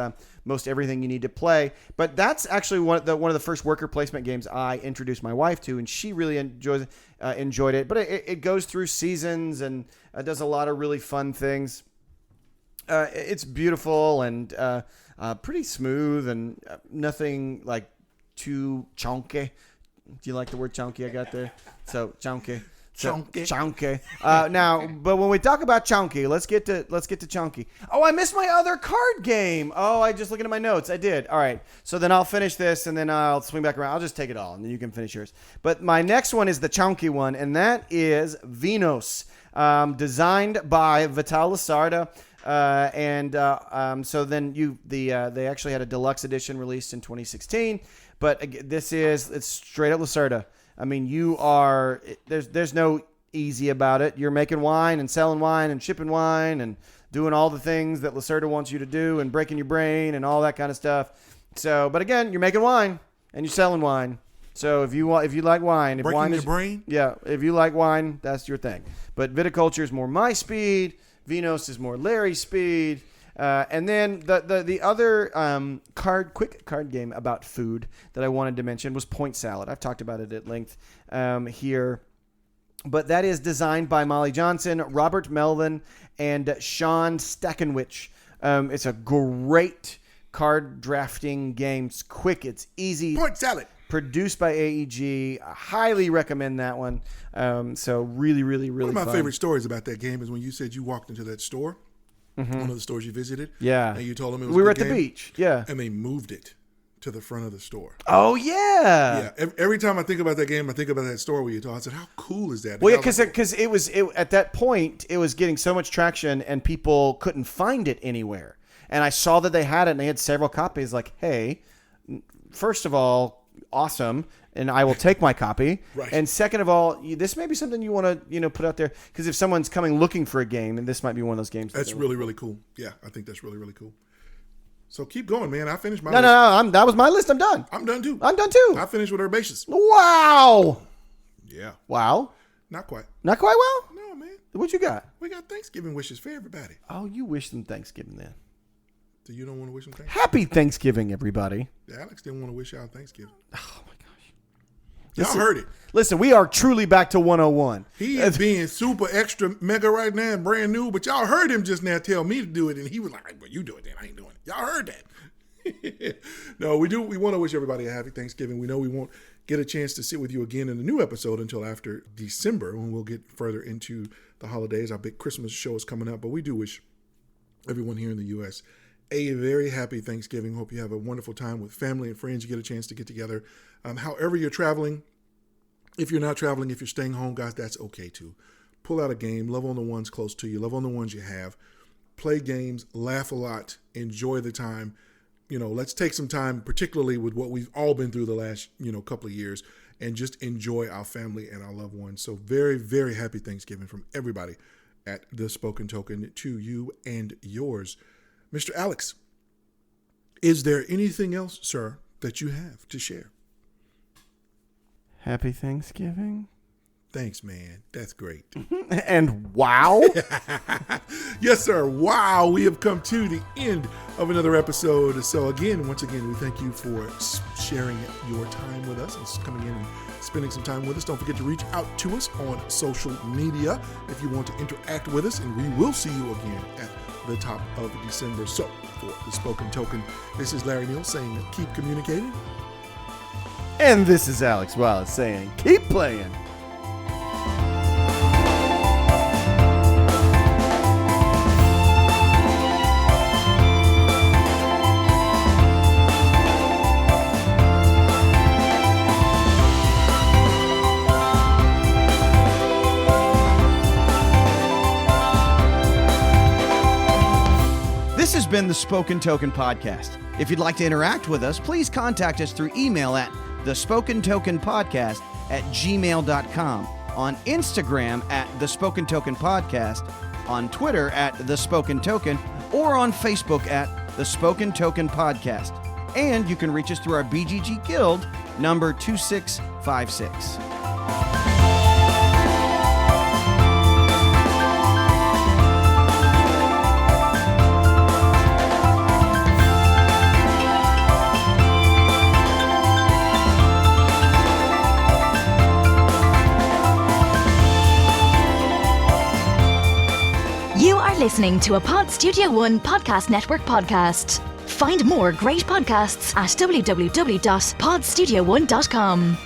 most everything you need to play. But that's actually one of the first worker placement games I introduced my wife to, and she really enjoyed it. But it goes through seasons and does a lot of really fun things. It's beautiful and pretty smooth and nothing like too chunky. Do you like the word chunky I got there? So chunky. Chunky. Now, but when we talk about chunky, let's get to chunky. Oh, I missed my other card game. Oh, I just looking at my notes. I did. All right. So then I'll finish this and then I'll swing back around. I'll just take it all and then you can finish yours. But my next one is the chunky one, and that is Vinos, designed by Vital Lacerda. So then they actually had a deluxe edition released in 2016, but it's straight up Lacerda. I mean, there's no easy about it. You're making wine and selling wine and shipping wine and doing all the things that Lacerda wants you to do and breaking your brain and all that kind of stuff. So, but again, you're making wine and you're selling wine. So if you like wine, if breaking wine your is, brain, yeah, if you like wine, that's your thing. But viticulture is more my speed. Vinos is more Larry's speed. And then the other quick card game about food that I wanted to mention was Point Salad. I've talked about it at length here. But that is designed by Molly Johnson, Robert Melvin, and Sean Stackenwich. It's a great card drafting game. It's quick. It's easy. Point Salad. Produced by AEG. I highly recommend that one. So really, really, really One of my fun. favorite stories about that game is when you said you walked into that store, one of the stores you visited. Yeah. And you told them it was we a were good at the game, beach. Yeah. and they moved it to the front of the store. Oh, yeah. Yeah. Every time I think about that game, I think about that store where you told. I said, how cool is that? Well, yeah, because it was at that point, it was getting so much traction and people couldn't find it anywhere. And I saw that they had it and they had several copies. Like, hey, first of all, awesome, and I will take my copy. Right. And second of all, this may be something you want to put out there, because if someone's coming looking for a game, and this might be one of those games. That's really, really cool. Yeah, I think that's really, really cool. So keep going, man. I finished my No, list. that was my list. I'm done. I'm done too. I'm done too. I finished with Herbaceous. Wow. Yeah. Wow. Not quite. Not quite well? No, man. What you got? We got Thanksgiving wishes for everybody. Oh, you wish them Thanksgiving then. So you don't want to wish them Thanksgiving? Happy Thanksgiving, everybody. Alex didn't want to wish y'all Thanksgiving. Oh, my gosh. Y'all heard it. Listen, we are truly back to 101. He is being super extra mega right now and brand new, but y'all heard him just now tell me to do it, and he was like, well, you do it then. I ain't doing it. Y'all heard that. No, we do. We want to wish everybody a happy Thanksgiving. We know we won't get a chance to sit with you again in a new episode until after December, when we'll get further into the holidays. Our big Christmas show is coming up, but we do wish everyone here in the U.S. a very happy Thanksgiving. Hope you have a wonderful time with family and friends. You get a chance to get together. However you're traveling, if you're not traveling, if you're staying home, guys, that's okay too. Pull out a game. Love on the ones close to you. Love on the ones you have. Play games. Laugh a lot. Enjoy the time. Let's take some time, particularly with what we've all been through the last, couple of years, and just enjoy our family and our loved ones. So very, very happy Thanksgiving from everybody at The Spoken Token to you and yours. Mr. Alex, is there anything else, sir, that you have to share? Happy Thanksgiving. Thanks, man. That's great. And wow. Yes, sir. Wow. We have come to the end of another episode. So once again, we thank you for sharing your time with us and coming in and spending some time with us. Don't forget to reach out to us on social media if you want to interact with us, and we will see you again at the top of December. So for The Spoken Token, this is Larry Neal saying keep communicating. And this is Alex Wallace saying keep playing. This has been the Spoken Token Podcast. If you'd like to interact with us, please contact us through email at thespokentokenpodcast@gmail.com, on Instagram at The Spoken Token Podcast, on Twitter at The Spoken Token, or on Facebook at The Spoken Token Podcast. And you can reach us through our BGG Guild, number 2656. Listening to a Pod Studio One Podcast Network podcast. Find more great podcasts at www.podstudio1.com.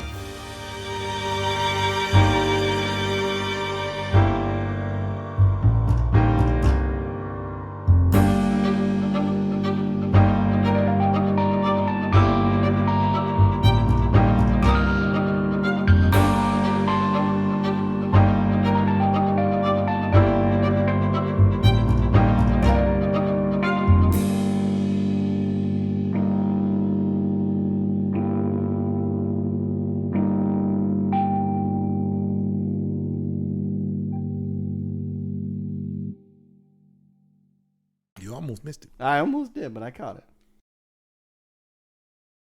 you almost missed it. I almost did, but I caught it.